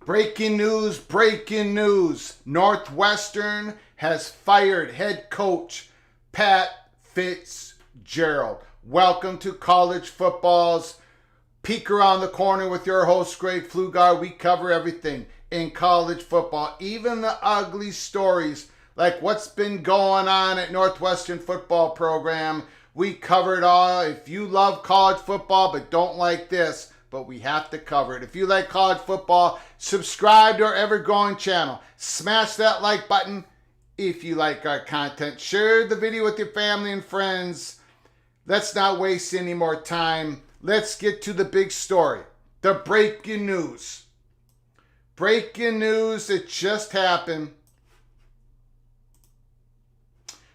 Breaking news, breaking news. Northwestern has fired head coach Pat Fitzgerald. Welcome to college football's Peek Around the Corner with your host, Greg Pflugar. We cover everything in college football, even the ugly stories like what's been going on at Northwestern football program. We cover it all. If you love college football but don't like this, but we have to cover it. If you like college football, subscribe to our ever-growing channel. Smash that like button if you like our content. Share the video with your family and friends. Let's not waste any more time. Let's get to the big story. The breaking news. Breaking news that just happened.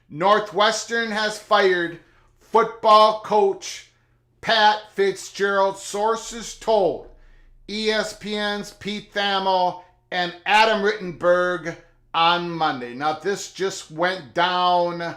Northwestern has fired football coach Pat Fitzgerald, sources told ESPN's Pete Thamel and Adam Rittenberg on Monday. Now, this just went down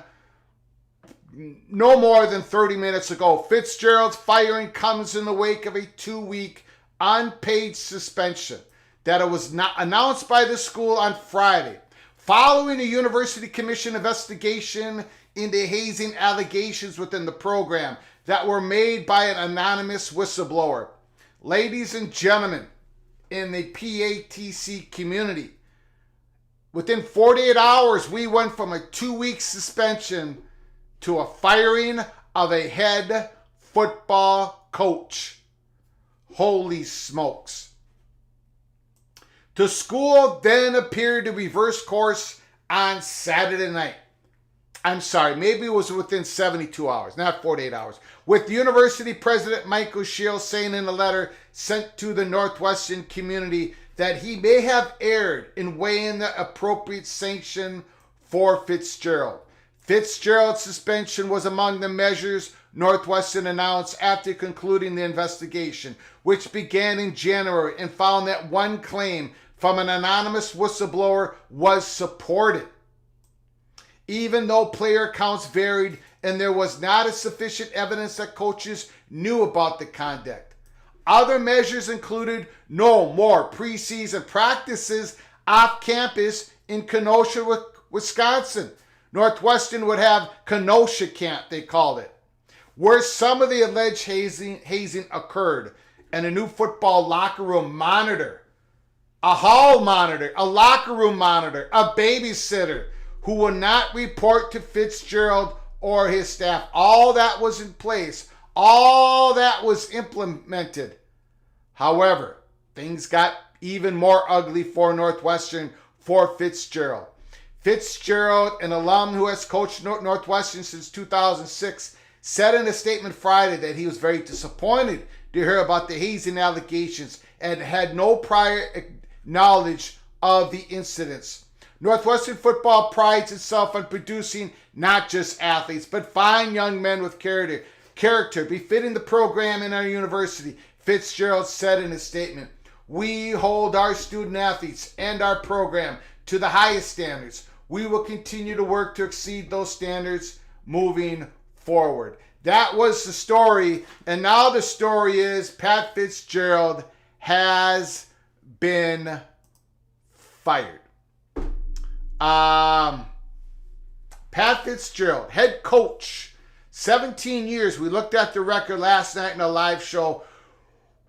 no more than 30 minutes ago. Fitzgerald's firing comes in the wake of a 2-week unpaid suspension that was not announced by the school on Friday, following a University Commission investigation into hazing allegations within the program that were made by an anonymous whistleblower. Ladies and gentlemen, in the PATC community, within 48 hours, we went from a 2-week suspension to a firing of a head football coach. Holy smokes. The school then appeared to reverse course on Saturday night. I'm sorry, maybe it was within 72 hours, not 48 hours. With the university president Michael Shields saying in a letter sent to the Northwestern community that he may have erred in weighing the appropriate sanction for Fitzgerald. Fitzgerald's suspension was among the measures Northwestern announced after concluding the investigation, which began in January and found that one claim from an anonymous whistleblower was supported. Even though player counts varied and there was not a sufficient evidence that coaches knew about the conduct. Other measures included no more preseason practices off campus in Kenosha, Wisconsin. Northwestern would have Kenosha Camp, they called it. where some of the alleged hazing occurred, and a new football locker room monitor, a hall monitor, a locker room monitor, a babysitter who will not report to Fitzgerald or his staff. All that was in place. All that was implemented. However, things got even more ugly for Northwestern, for Fitzgerald. Fitzgerald, an alum who has coached Northwestern since 2006, said in a statement Friday that he was very disappointed to hear about the hazing allegations and had no prior knowledge of the incidents. Northwestern football prides itself on producing not just athletes, but fine young men with character befitting the program in our university, Fitzgerald said in his statement. We hold our student athletes and our program to the highest standards. We will continue to work to exceed those standards moving forward. That was the story, and now the story is Pat Fitzgerald has been fired. Pat Fitzgerald, head coach, 17 years. We looked at the record last night in a live show.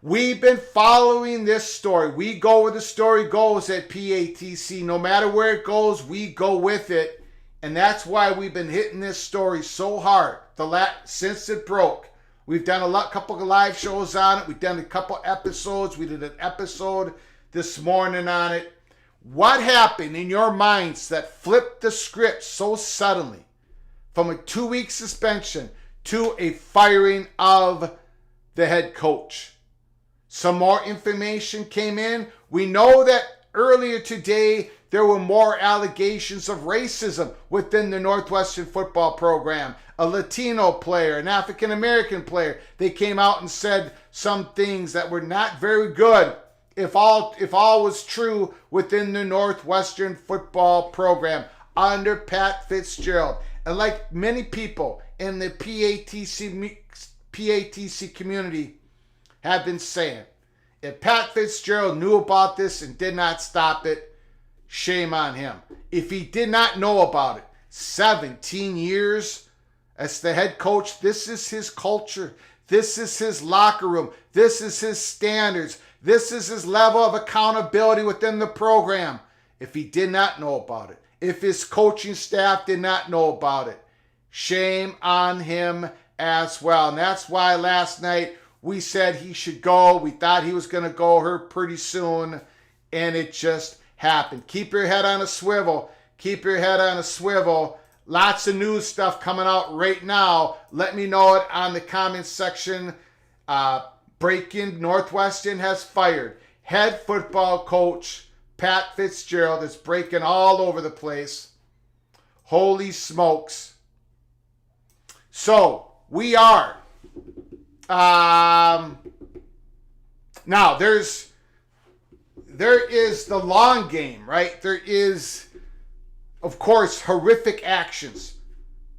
We've been following this story. We go where the story goes at PATC. No matter where it goes, we go with it. And that's why we've been hitting this story so hard since it broke. We've done couple of live shows on it. We've done a couple episodes. We did an episode this morning on it. What happened in your minds that flipped the script so suddenly from a 2-week suspension to a firing of the head coach? Some more information came in. We know that earlier today there were more allegations of racism within the Northwestern football program. A Latino player, an African American player, they came out and said some things that were not very good, if all was true, within the Northwestern football program under Pat Fitzgerald. And like many people in the PATC community have been saying, if Pat Fitzgerald knew about this and did not stop it, shame on him. If he did not know about it, 17 years as the head coach, this is his culture. This is his locker room. This is his standards. This is his level of accountability within the program. If he did not know about it, if his coaching staff did not know about it, shame on him as well. And that's why last night we said he should go. We thought he was going to go here pretty soon, and it just happened. Keep your head on a swivel. Keep your head on a swivel. Lots of news stuff coming out right now. Let me know it on the comments section. Breaking: Northwestern has fired head football coach Pat Fitzgerald. It's breaking all over the place. Holy smokes. So we are. Now there is the long game, right? There is, of course, horrific actions.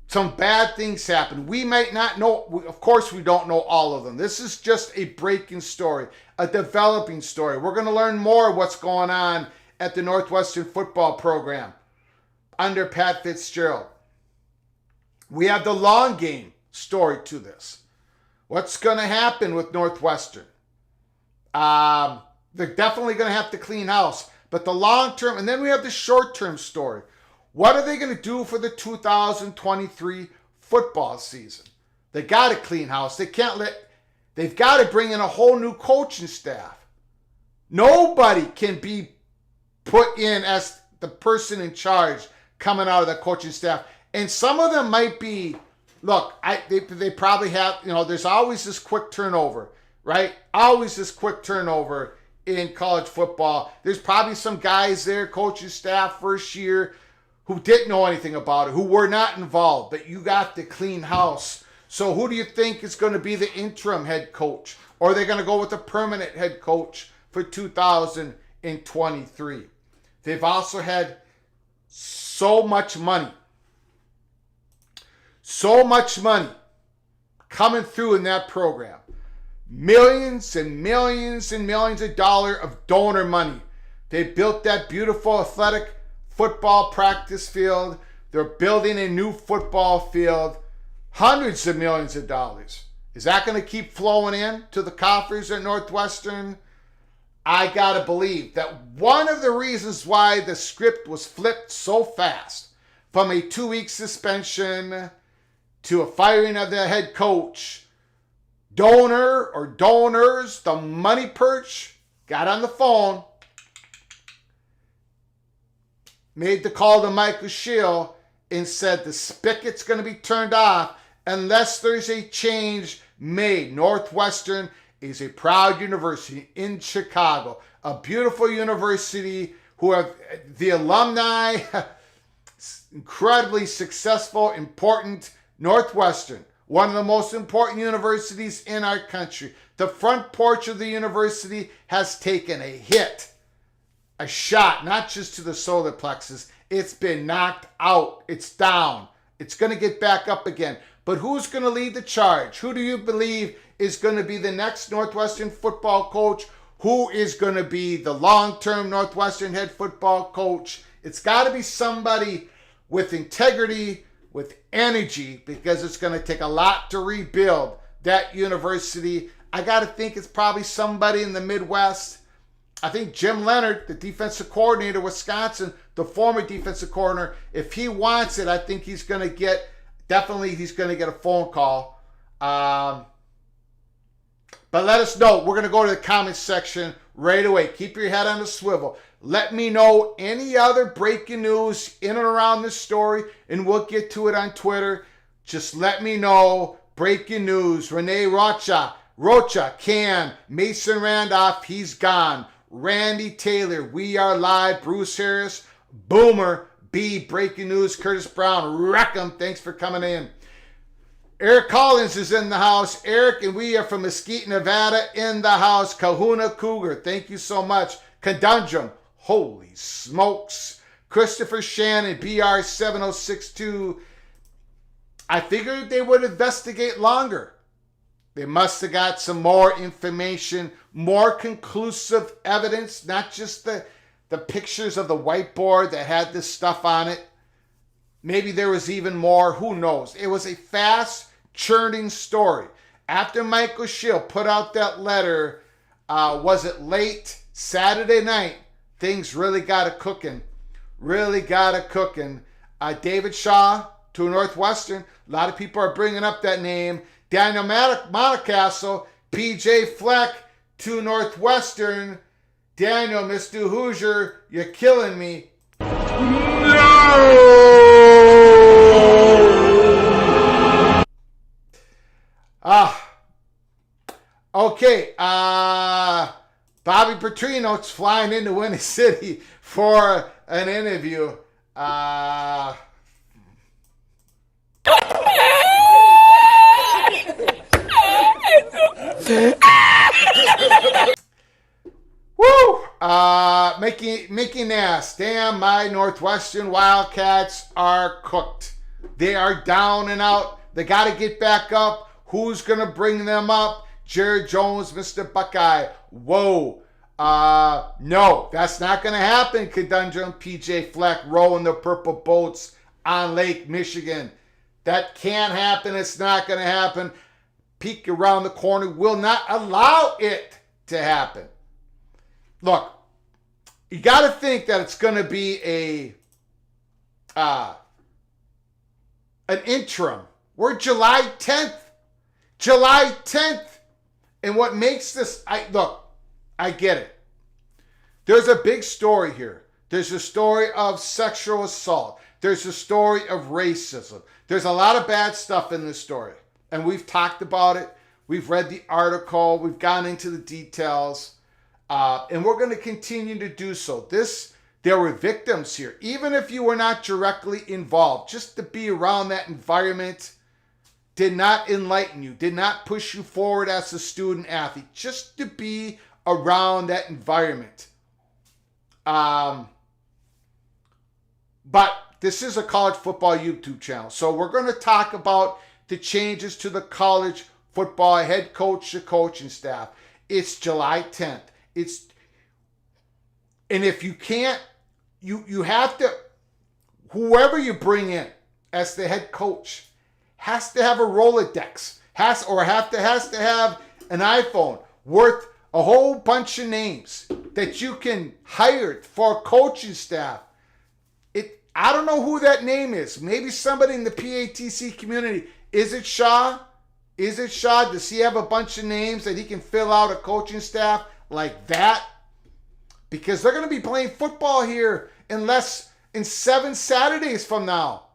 Some bad things happen. We might not know, of course we don't know all of them. This is just a breaking story, a developing story. We're going to learn more of what's going on at the Northwestern football program under Pat Fitzgerald. We have the long game story to this. What's going to happen with Northwestern? They're definitely going to have to clean house. But the long term, and then we have the short term story. What are they going to do for the 2023 football season? They got to clean house. They've got to bring in a whole new coaching staff. Nobody can be put in as the person in charge coming out of the coaching staff. And some of them might be, look, they probably have, there's always this quick turnover, right? Always this quick turnover in college football. There's probably some guys there, coaching staff first year, who didn't know anything about it, who were not involved, but you got to clean house. So who do you think is going to be the interim head coach? Or are they going to go with a permanent head coach for 2023? They've also had so much money coming through in that program. Millions and millions and millions of dollars of donor money. They built that beautiful athletic football practice field. They're building a new football field. hundreds of millions of dollars. Is that going to keep flowing in to the coffers at Northwestern? I got to believe that one of the reasons why the script was flipped so fast from a 2-week suspension to a firing of the head coach, donor or donors, the money perch, got on the phone, made the call to Michael Schill and said the spigot's going to be turned off unless there's a change made. Northwestern is a proud university in Chicago, a beautiful university who have the alumni, incredibly successful, important. Northwestern, one of the most important universities in our country. The front porch of the university has taken a hit, a shot, not just to the solar plexus. It's been knocked out. It's down. It's going to get back up again. But who's going to lead the charge? Who do you believe is going to be the next Northwestern football coach? Who is going to be the long-term Northwestern head football coach? It's got to be somebody with integrity, with energy, because it's going to take a lot to rebuild that university. I got to think it's probably somebody in the Midwest. I think Jim Leonard, the defensive coordinator of Wisconsin, the former defensive coordinator, if he wants it, I think he's going to get a phone call. But let us know. We're going to go to the comments section right away. Keep your head on the swivel. Let me know any other breaking news in and around this story, and we'll get to it on Twitter. Just let me know. Breaking news. Renee Rocha, Cam, Mason Randolph, he's gone. Randy Taylor, we are live. Bruce Harris, Boomer, B, breaking news. Curtis Brown, Wreckham, thanks for coming in. Eric Collins is in the house. Eric, and we are from Mesquite, Nevada, in the house. Kahuna Cougar, thank you so much. Conundrum, holy smokes. Christopher Shannon, BR7062. I figured they would investigate longer. They must have got some more information, more conclusive evidence, not just the pictures of the whiteboard that had this stuff on it. Maybe there was even more. Who knows? It was a fast churning story. After Michael Schill put out that letter, was it late Saturday night? Things really got it cooking. David Shaw to Northwestern. A lot of people are bringing up that name. Daniel Montecastle, PJ Fleck to Northwestern. Daniel, Mr. Hoosier, you're killing me. Okay. Bobby Petrino's flying into Windy City for an interview. Woo! Mickey Nass. Damn, my Northwestern Wildcats are cooked. They are down and out. They got to get back up. Who's going to bring them up? Jared Jones, Mr. Buckeye. Whoa. No, that's not going to happen. Conundrum, PJ Fleck rowing the purple boats on Lake Michigan. That can't happen. It's not going to happen. Peek around the corner will not allow it to happen. Look, you got to think that it's going to be an interim. We're July 10th. And what makes this, I get it. There's a big story here. There's a story of sexual assault. There's a story of racism. There's a lot of bad stuff in this story. And we've talked about it. We've read the article. We've gone into the details. And we're going to continue to do so. There were victims here. Even if you were not directly involved, just to be around that environment did not enlighten you, did not push you forward as a student athlete. Just to be around that environment. But this is a college football YouTube channel. So we're going to talk about the changes to the college football head coach, the coaching staff. It's July 10th. And if you can't, you have to, whoever you bring in as the head coach has to have a Rolodex, has to have an iPhone worth a whole bunch of names that you can hire for coaching staff. I don't know who that name is. Maybe somebody in the PATC community. Is it Shaw? Is it Shaw? Does he have a bunch of names that he can fill out a coaching staff like that? Because they're going to be playing football here in 7 Saturdays from now.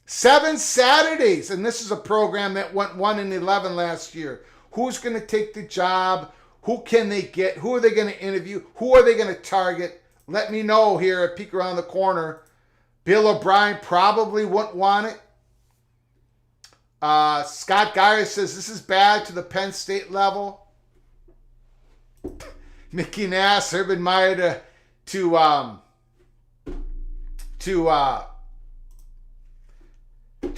7 Saturdays. And this is a program that went 1-11 last year. Who's going to take the job? Who can they get? Who are they going to interview? Who are they going to target? Let me know here at Peek Around the Corner. Bill O'Brien probably wouldn't want it. Scott Geyer says this is bad to the Penn State level. Mickey Nass, Urban Meyer to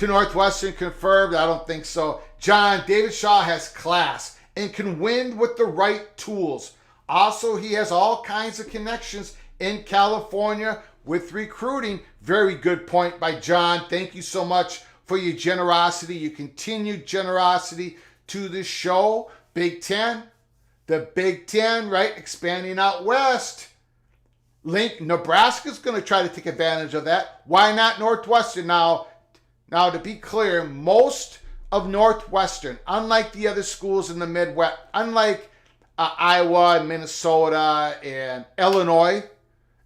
Northwestern confirmed. I don't think so. John, David Shaw has class and can win with the right tools. Also, he has all kinds of connections in California with recruiting. Very good point by John. Thank you so much for your generosity, your continued generosity to the show. Big Ten, the Big Ten, right? Expanding out west. Nebraska's going to try to take advantage of that. Why not Northwestern? Now, to be clear, most of Northwestern, unlike the other schools in the Midwest, unlike Iowa and Minnesota and Illinois,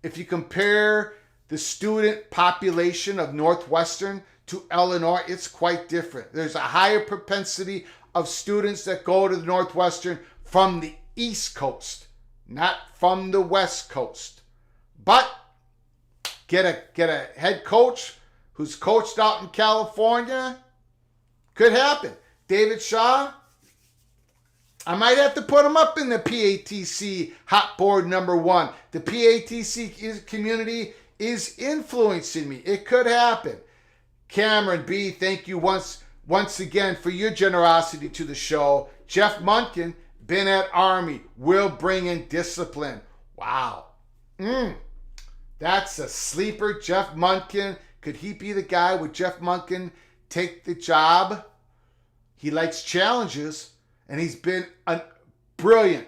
if you compare the student population of Northwestern to Illinois, it's quite different. There's a higher propensity of students that go to the Northwestern from the East Coast, not from the West Coast. But get a head coach who's coached out in California, could happen. David Shaw, I might have to put him up in the PATC hot board number 1. The PATC community is influencing me. It could happen. Cameron B., thank you once again for your generosity to the show. Jeff Munkin, been at Army, will bring in discipline. Wow. That's a sleeper. Jeff Munkin. Could he be the guy? Would Jeff Munkin take the job? He likes challenges, and he's been a brilliant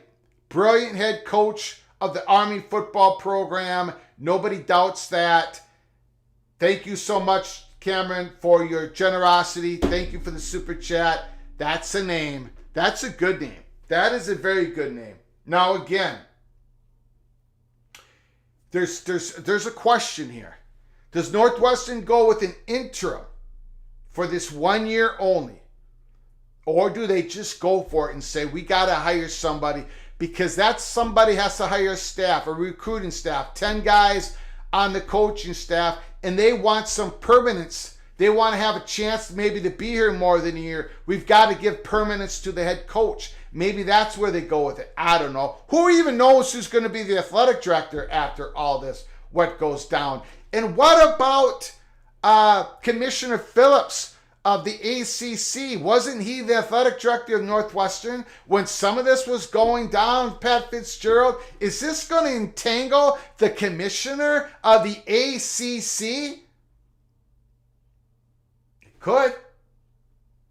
head coach of the Army football program. Nobody doubts that. Thank you so much, Cameron, for your generosity. Thank you for the super chat. That's a name. That's a good name. That is a very good name. Now again, there's a question here. Does Northwestern go with an interim for this 1 year only? Or do they just go for it and say, we got to hire somebody? Because that somebody has to hire a staff, a recruiting staff, 10 guys on the coaching staff, and they want some permanence. They want to have a chance maybe to be here more than a year. We've got to give permanence to the head coach. Maybe that's where they go with it. I don't know. Who even knows who's going to be the athletic director after all this, what goes down? And what about Commissioner Phillips of the ACC? Wasn't he the athletic director of Northwestern when some of this was going down, Pat Fitzgerald? Is this going to entangle the commissioner of the ACC? It could.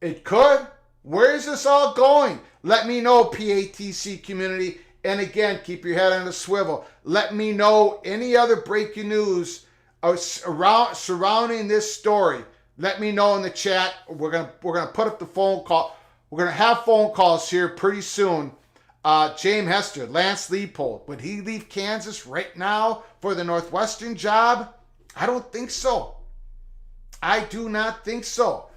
It could. Where is this all going? Let me know, PATC community. And again, keep your head on a swivel. Let me know any other breaking news surrounding this story. Let me know in the chat. We're gonna put up the phone call. We're gonna have phone calls here pretty soon. James Hester, Lance Leipold, would he leave Kansas right now for the Northwestern job? I don't think so. I do not think so.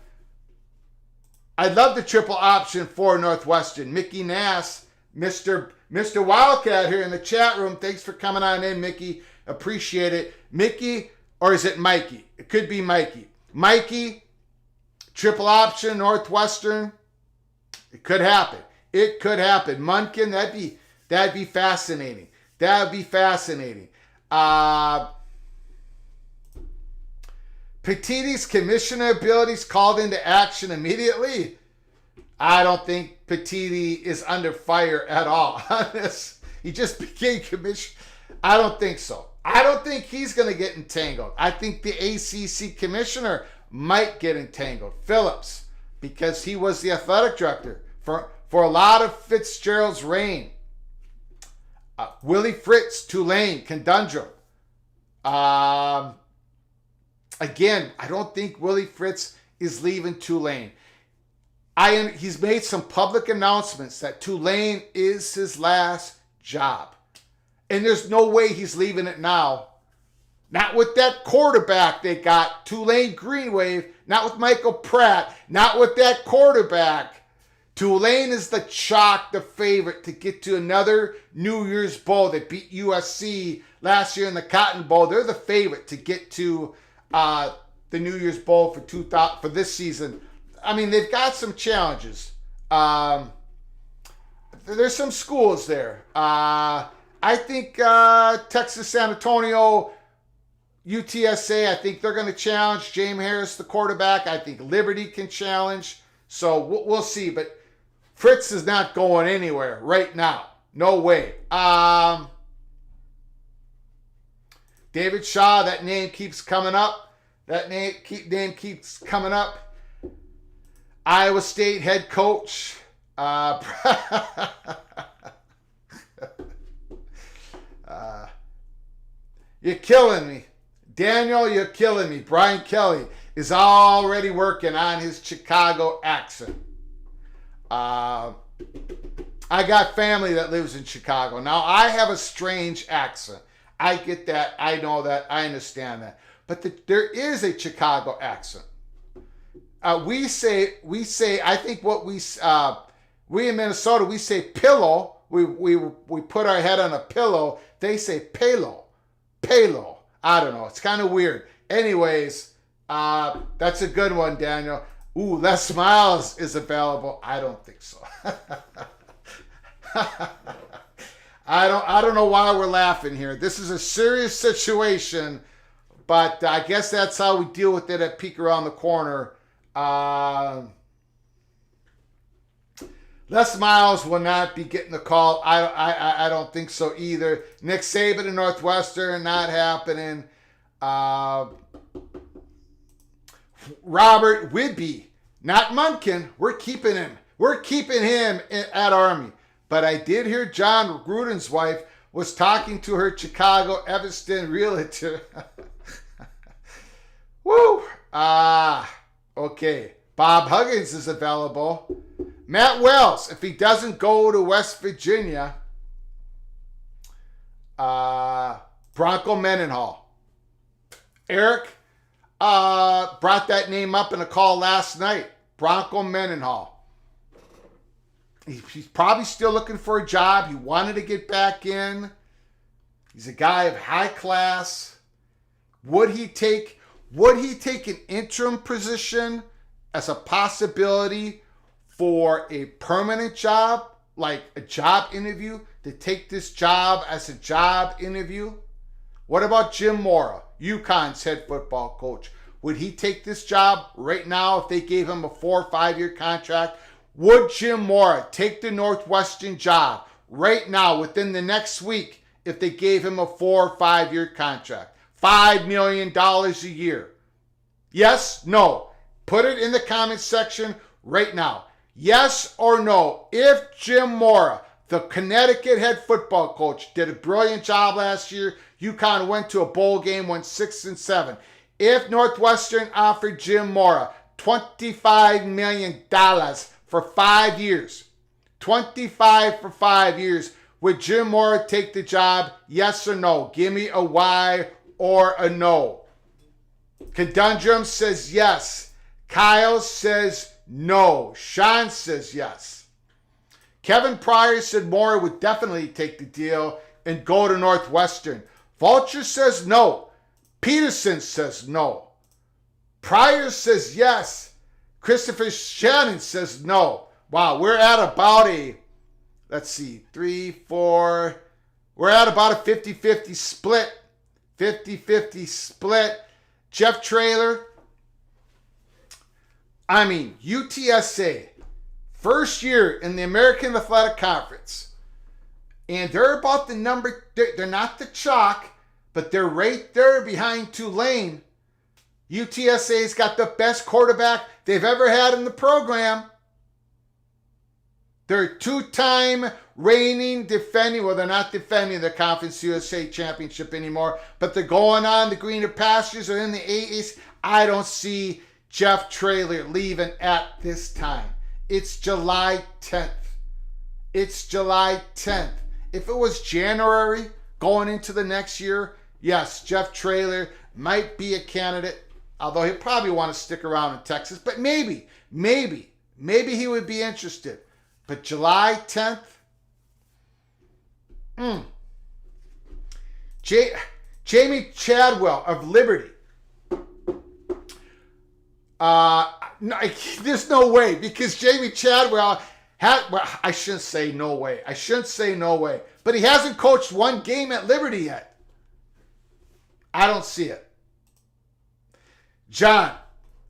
I love the triple option for Northwestern. Mickey Nass, Mr. Wildcat here in the chat room. Thanks for coming on in, Mickey. Appreciate it. Mickey, or is it Mikey? It could be Mikey. Mikey, triple option, Northwestern. It could happen. It could happen. Munkin, that'd be fascinating. That'd be fascinating. Petiti's commissioner abilities called into action immediately. I don't think Petiti is under fire at all on this. He just became commissioner. I don't think so. I don't think he's going to get entangled. I think the ACC commissioner might get entangled. Phillips, because he was the athletic director for a lot of Fitzgerald's reign. Willie Fritz, Tulane, conundrum. Again, I don't think Willie Fritz is leaving Tulane. He's made some public announcements that Tulane is his last job. And there's no way he's leaving it now. Not with that quarterback they got, Tulane Green Wave, not with Michael Pratt, not with that quarterback. Tulane is the chalk, the favorite to get to another New Year's Bowl. They beat USC last year in the Cotton Bowl. They're the favorite to get to the New Year's Bowl for this season. I mean, they've got some challenges. There's some schools there. I think Texas San Antonio, UTSA, I think they're going to challenge. James Harris, the quarterback. I think Liberty can challenge. So we'll see. But Fritz is not going anywhere right now. No way. David Shaw, that name keeps coming up. Name keeps coming up. Iowa State head coach. You're killing me. Daniel, you're killing me. Brian Kelly is already working on his Chicago accent. I got family that lives in Chicago. Now, I have a strange accent. I get that. I know that. I understand that. But there is a Chicago accent. We say, I think what we in Minnesota, we say pillow. We put our head on a pillow. They say pelo. I don't know. It's kind of weird. Anyways, that's a good one, Daniel. Ooh, Les Miles is available. I don't think so. I don't know why we're laughing here. This is a serious situation, but I guess that's how we deal with it at Peek Around the Corner. Les Miles will not be getting the call. I don't think so either. Nick Saban and Northwestern, not happening. Robert Whidbey, not Munkin. We're keeping him. We're keeping him at Army. But I did hear John Gruden's wife was talking to her Chicago Evanston realtor. Woo! Okay. Bob Huggins is available. Matt Wells, if he doesn't go to West Virginia, Bronco Mendenhall. Eric brought that name up in a call last night. Bronco Mendenhall. He's probably still looking for a job. He wanted to get back in. He's a guy of high class. Would he take an interim position as a possibility for a permanent job, like a job interview, to take this job as a job interview? What about Jim Mora, UConn's head football coach? Would he take this job right now if they gave him a 4 or 5 year contract? Would Jim Mora take the Northwestern job right now within the next week if they gave him a 4 or 5 year contract? $5 million a year. Yes? No? Put it in the comments section right now. Yes or no? If Jim Mora, the Connecticut head football coach, did a brilliant job last year, UConn went to a bowl game, went 6-7. If Northwestern offered Jim Mora $25 million for 5 years, 25 for 5 years, would Jim Mora take the job? Yes or no? Give me a Y or a no. Conundrum says yes. Kyle says no. Sean says yes. Kevin Pryor said Mora would definitely take the deal and go to Northwestern. Vulture says no. Peterson says no. Pryor says yes. Christopher Shannon says no. Wow, we're at about a, let's see, 3, 4. We're at about a 50-50 split. 50-50 split. Jeff Traylor. I mean, UTSA, first year in the American Athletic Conference. And they're about the number, they're not the chalk, but they're right there behind Tulane. UTSA's got the best quarterback they've ever had in the program. They're two-time reigning defending, well, they're not defending the Conference USA Championship anymore, but they're going on the greener pastures or in the AAC. I don't see Jeff Traylor leaving at this time. It's July 10th. It's July 10th. If it was January going into the next year, yes, Jeff Traylor might be a candidate, although he'll probably want to stick around in Texas, but maybe he would be interested. But July 10th, Jamie Chadwell of Liberty. No, there's no way, because Jamie Chadwell I shouldn't say no way. But he hasn't coached one game at Liberty yet. I don't see it. John,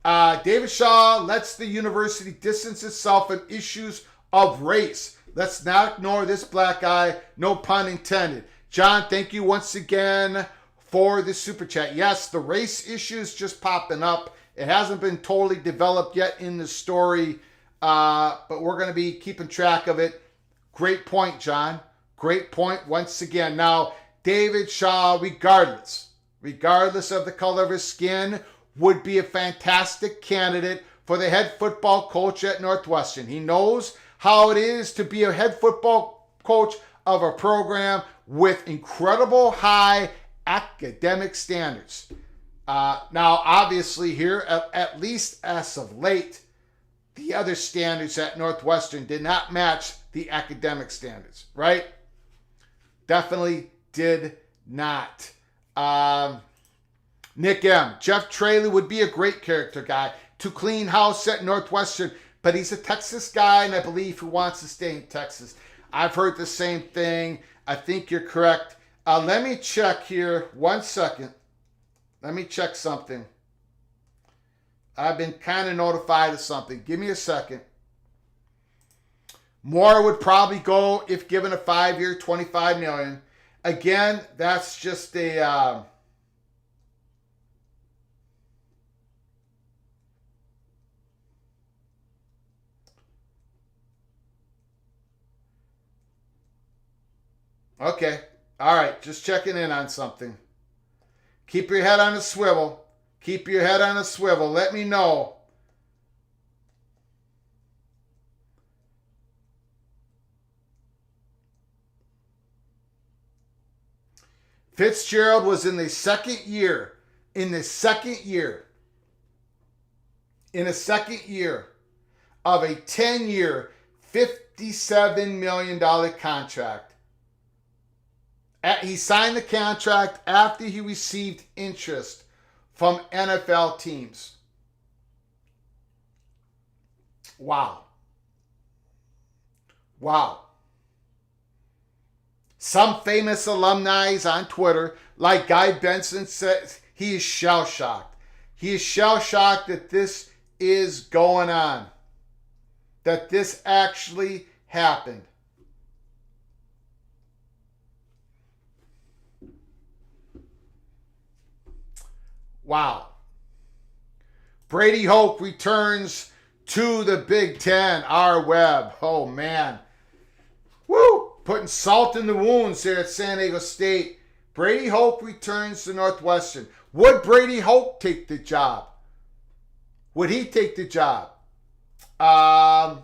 David Shaw lets the university distance itself from issues of race. Let's not ignore this black guy. No pun intended. John, thank you once again for the super chat. Yes, the race issue is just popping up. It hasn't been totally developed yet in the story, but we're going to be keeping track of it. Great point, John. Great point once again. Now, David Shaw, regardless of the color of his skin, would be a fantastic candidate for the head football coach at Northwestern. He knows how it is to be a head football coach of a program with incredible high academic standards. Now, obviously here, at least as of late, the other standards at Northwestern did not match the academic standards, right? Definitely did not. Nick M. Jeff Traylor would be a great character guy to clean house at Northwestern, but he's a Texas guy, and I believe he wants to stay in Texas. I've heard the same thing. I think you're correct. Let me check here. 1 second. Let me check something. I've been kind of notified of something. Give me a second. Moore would probably go if given a 5-year, $25 million. Again, that's just a... Okay. All right. Just checking in on something. Keep your head on a swivel. Keep your head on a swivel. Let me know. Fitzgerald was in the second year of a 10-year, $57 million contract. He signed the contract after he received interest from NFL teams. Wow. Some famous alumni on Twitter, like Guy Benson, says he is shell-shocked. He is shell-shocked that this is going on. That this actually happened. Wow. Brady Hoke returns to the Big Ten. Our Webb. Oh, man. Woo! Putting salt in the wounds here at San Diego State. Brady Hoke returns to Northwestern. Would Brady Hoke take the job? Would he take the job? For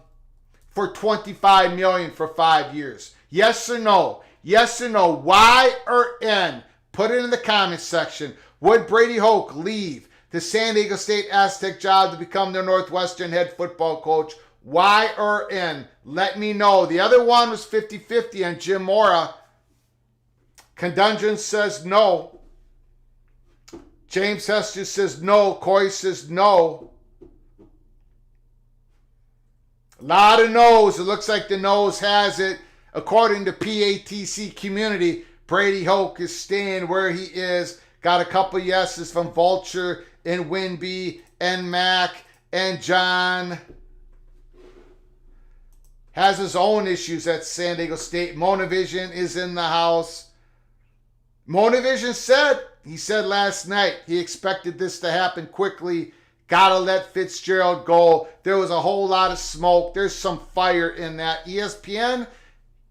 $25 million for 5 years. Yes or no? Yes or no? Y or N? Put it in the comments section. Would Brady Hoke leave the San Diego State Aztec job to become their Northwestern head football coach? Y or N? Let me know. The other one was 50-50 on Jim Mora. Condungeon says no. James Hester says no. Coy says no. A lot of no's. It looks like the nose has it. According to PATC community, Brady Hoke is staying where he is. Got a couple yeses from Vulture and Winby and Mac and John. Has his own issues at San Diego State. Monavision is in the house. Monavision said He said last night he expected this to happen quickly. Gotta let Fitzgerald go. There was a whole lot of smoke. There's some fire in that. ESPN,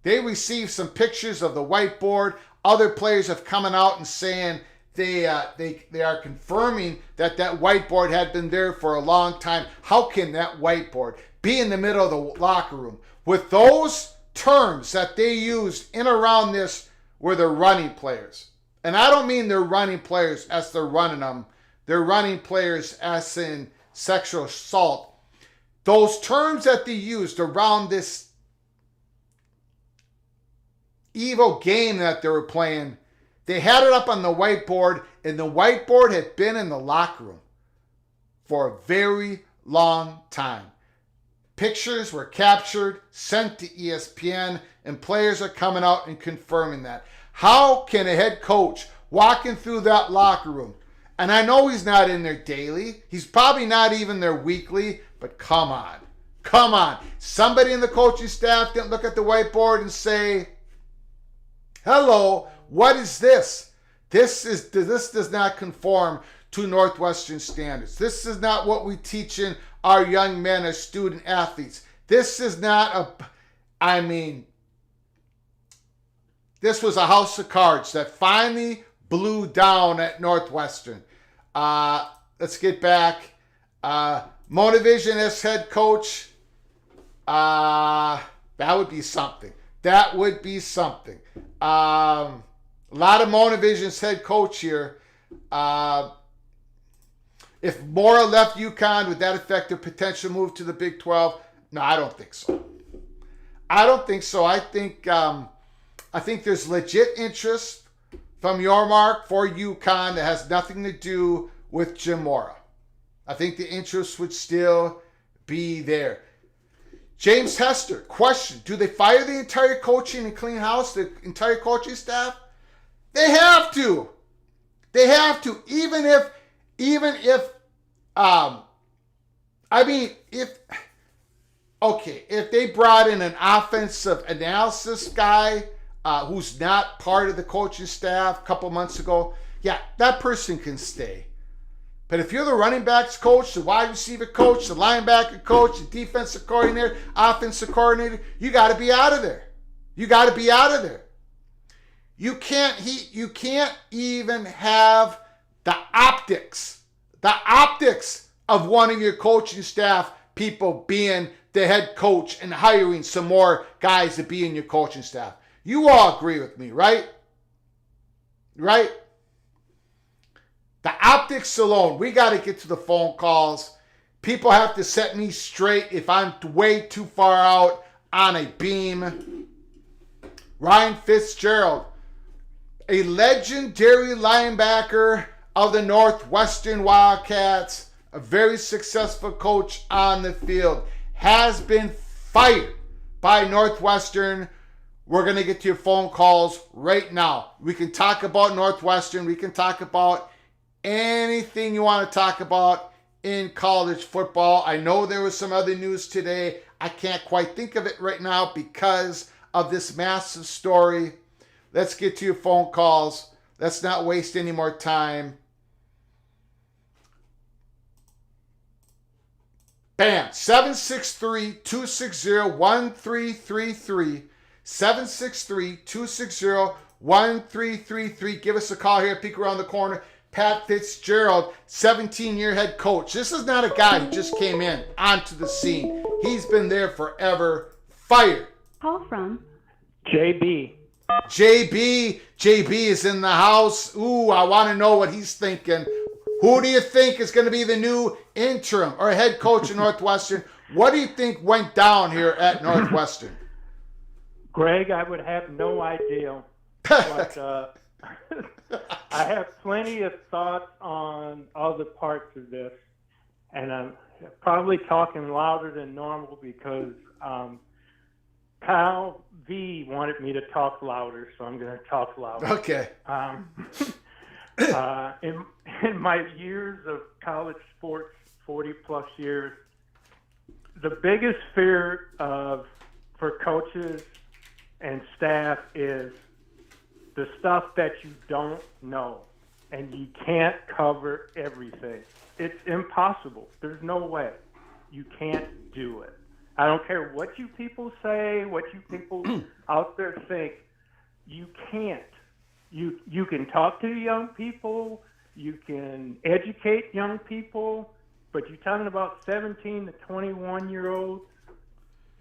they received some pictures of the whiteboard. Other players have coming out and saying they are confirming that whiteboard had been there for a long time. How can that whiteboard be in the middle of the locker room? With those terms that they used in around this were the running players. And I don't mean they're running players as they're running them. They're running players as in sexual assault. Those terms that they used around this evil game that they were playing, they had it up on the whiteboard, and the whiteboard had been in the locker room for a very long time. Pictures were captured, sent to ESPN, and players are coming out and confirming that. How can a head coach walking through that locker room, and I know he's not in there daily, he's probably not even there weekly, but come on. Somebody in the coaching staff didn't look at the whiteboard and say, hello, what is this? This does not conform to Northwestern standards. This is not what we teach in our young men as student athletes. This is not this was a house of cards that finally blew down at Northwestern. Let's get back. Monovision as head coach. That would be something. A lot of Monovision's head coach here. If Mora left UConn, would that affect their potential move to the Big 12? No, I don't think so. I think there's legit interest from Yormark for UConn that has nothing to do with Jim Mora. I think the interest would still be there. James Hester, question. Do they fire the entire coaching and clean house, the entire coaching staff? They have to. Even if they brought in an offensive analysis guy who's not part of the coaching staff a couple months ago, yeah, that person can stay. But if you're the running backs coach, the wide receiver coach, the linebacker coach, the defensive coordinator, offensive coordinator, you got to be out of there. You can't even have the optics of one of your coaching staff people being the head coach and hiring some more guys to be in your coaching staff. You all agree with me, right? Right? The optics alone, we got to get to the phone calls. People have to set me straight if I'm way too far out on a beam. Ryan Fitzgerald, a legendary linebacker of the Northwestern Wildcats, a very successful coach on the field, has been fired by Northwestern. We're going to get to your phone calls right now. We can talk about Northwestern. We can talk about anything you want to talk about in college football. I know there was some other news today. I can't quite think of it right now because of this massive story. Let's get to your phone calls. Let's not waste any more time. Bam. 763-260-1333. 763-260-1333. Give us a call here. Peek around the corner. Pat Fitzgerald, 17-year head coach. This is not a guy who just came in onto the scene. He's been there forever. Fired. Call from JB. JB is in the house. Ooh, I want to know what he's thinking. Who do you think is going to be the new interim or head coach at Northwestern? What do you think went down here at Northwestern? Greg, I would have no idea. But I have plenty of thoughts on other parts of this. And I'm probably talking louder than normal because Kyle V wanted me to talk louder, so I'm going to talk louder. Okay. In my years of college sports, 40-plus years, the biggest fear for coaches and staff is the stuff that you don't know. and you can't cover everything. It's impossible. There's no way. You can't do it. I don't care what you people say, what you people out there think. You can't. You can talk to young people. You can educate young people. But you're talking about 17 to 21-year-olds,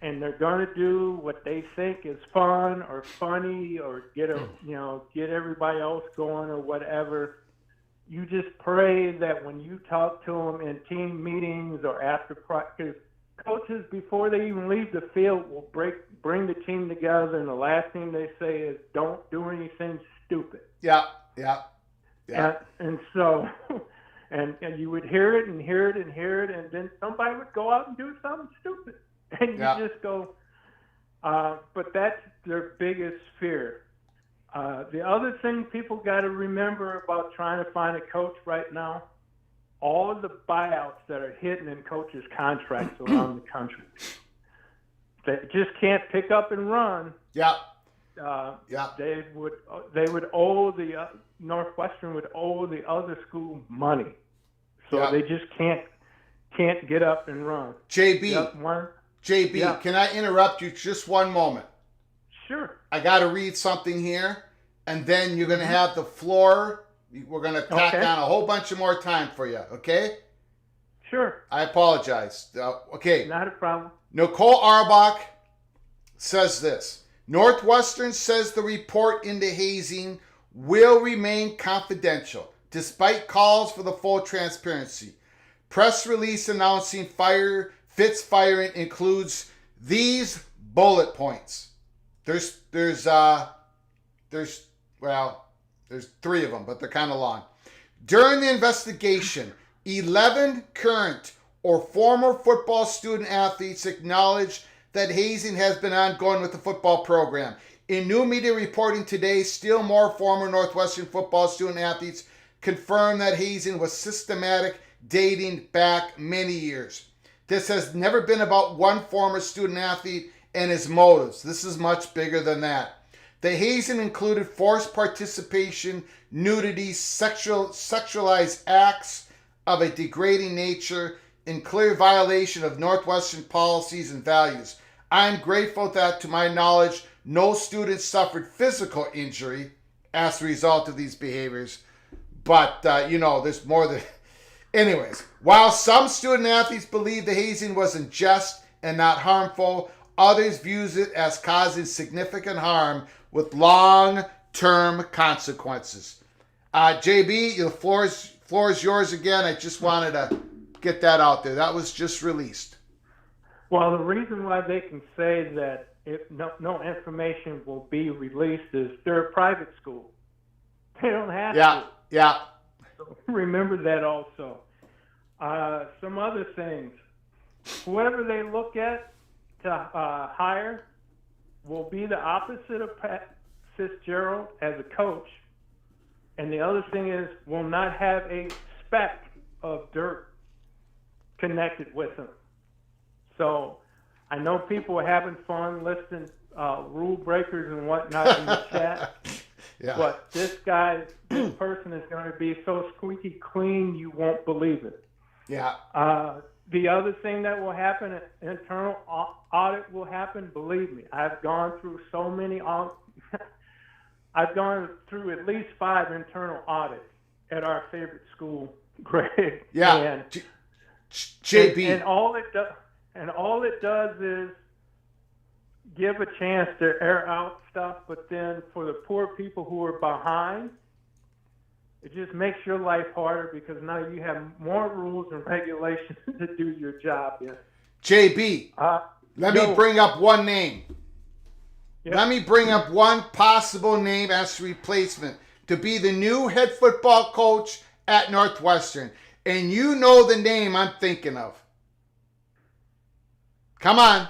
and they're going to do what they think is fun or funny or get everybody else going or whatever. You just pray that when you talk to them in team meetings or after practice, coaches, before they even leave the field, will bring the team together, and the last thing they say is, "Don't do anything stupid." Yeah. And so, and you would hear it and hear it and hear it, and then somebody would go out and do something stupid, and you just go. But that's their biggest fear. The other thing people got to remember about trying to find a coach right now, all of the buyouts that are hidden in coaches' contracts around the country, that just can't pick up and run. They would owe Northwestern would owe the other school money, so they just can't get up and run. JB, can I interrupt you just one moment? Sure. I got to read something here, and then you're going to have the floor. We're going to tack on a whole bunch of more time for you, okay? Sure. I apologize. Okay. Not a problem. Nicole Arbach says this. Northwestern says the report into hazing will remain confidential, despite calls for the full transparency. Press release announcing Fitz firing includes these bullet points. There's 3 of them, but they're kind of long. During the investigation, 11 current or former football student athletes acknowledged that hazing has been ongoing with the football program. In new media reporting today, still more former Northwestern football student athletes confirmed that hazing was systematic, dating back many years. This has never been about one former student athlete and his motives. This is much bigger than that. The hazing included forced participation, nudity, sexualized acts of a degrading nature, in clear violation of Northwestern policies and values. I'm grateful that, to my knowledge, no students suffered physical injury as a result of these behaviors. But, there's more than... Anyways, while some student athletes believe the hazing was in jest and not harmful, others views it as causing significant harm with long-term consequences. JB, the floor is yours again. I just wanted to get that out there. That was just released. Well, the reason why they can say that no information will be released is they're a private school. They don't have to. Yeah. So remember that also. Some other things. Whoever they look at to hire will be the opposite of Pat Fitzgerald as a coach. And the other thing is, will not have a speck of dirt connected with him. So I know people are having fun listing rule breakers and whatnot in the chat. But this person is going to be so squeaky clean you won't believe it. The other thing that will happen, an internal audit will happen. Believe me, I've gone through so many. I've gone through at least 5 internal audits at our favorite school, Greg. And JB. And all it does is give a chance to air out stuff, but then for the poor people who are behind, it just makes your life harder because now you have more rules and regulations to do your job in. JB, let me bring up one name. Let me bring up one possible name as a replacement to be the new head football coach at Northwestern. And you know the name I'm thinking of. Come on.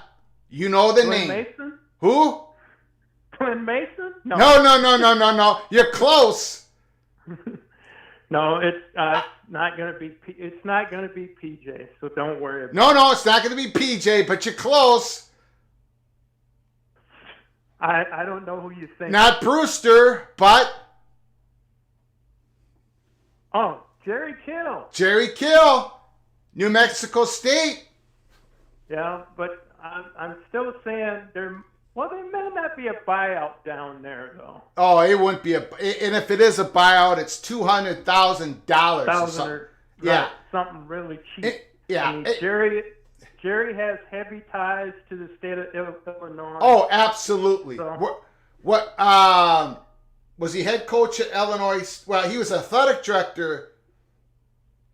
You know the name. Mason? Who? Clint Mason? No. You're close. No, it's not going to be. It's not going to be PJ. So don't worry about it. No, it's not going to be PJ. But you're close. I don't know who you think. Not Brewster, but Oh, Jerry Kill. Jerry Kill, New Mexico State. Yeah, but I'm still saying there may not be a buyout down there, though. Oh, it wouldn't be and if it is a buyout, it's $200,000. Yeah. Something really cheap. Jerry has heavy ties to the state of Illinois. Oh, absolutely. So, what was he head coach at Illinois? Well, he was athletic director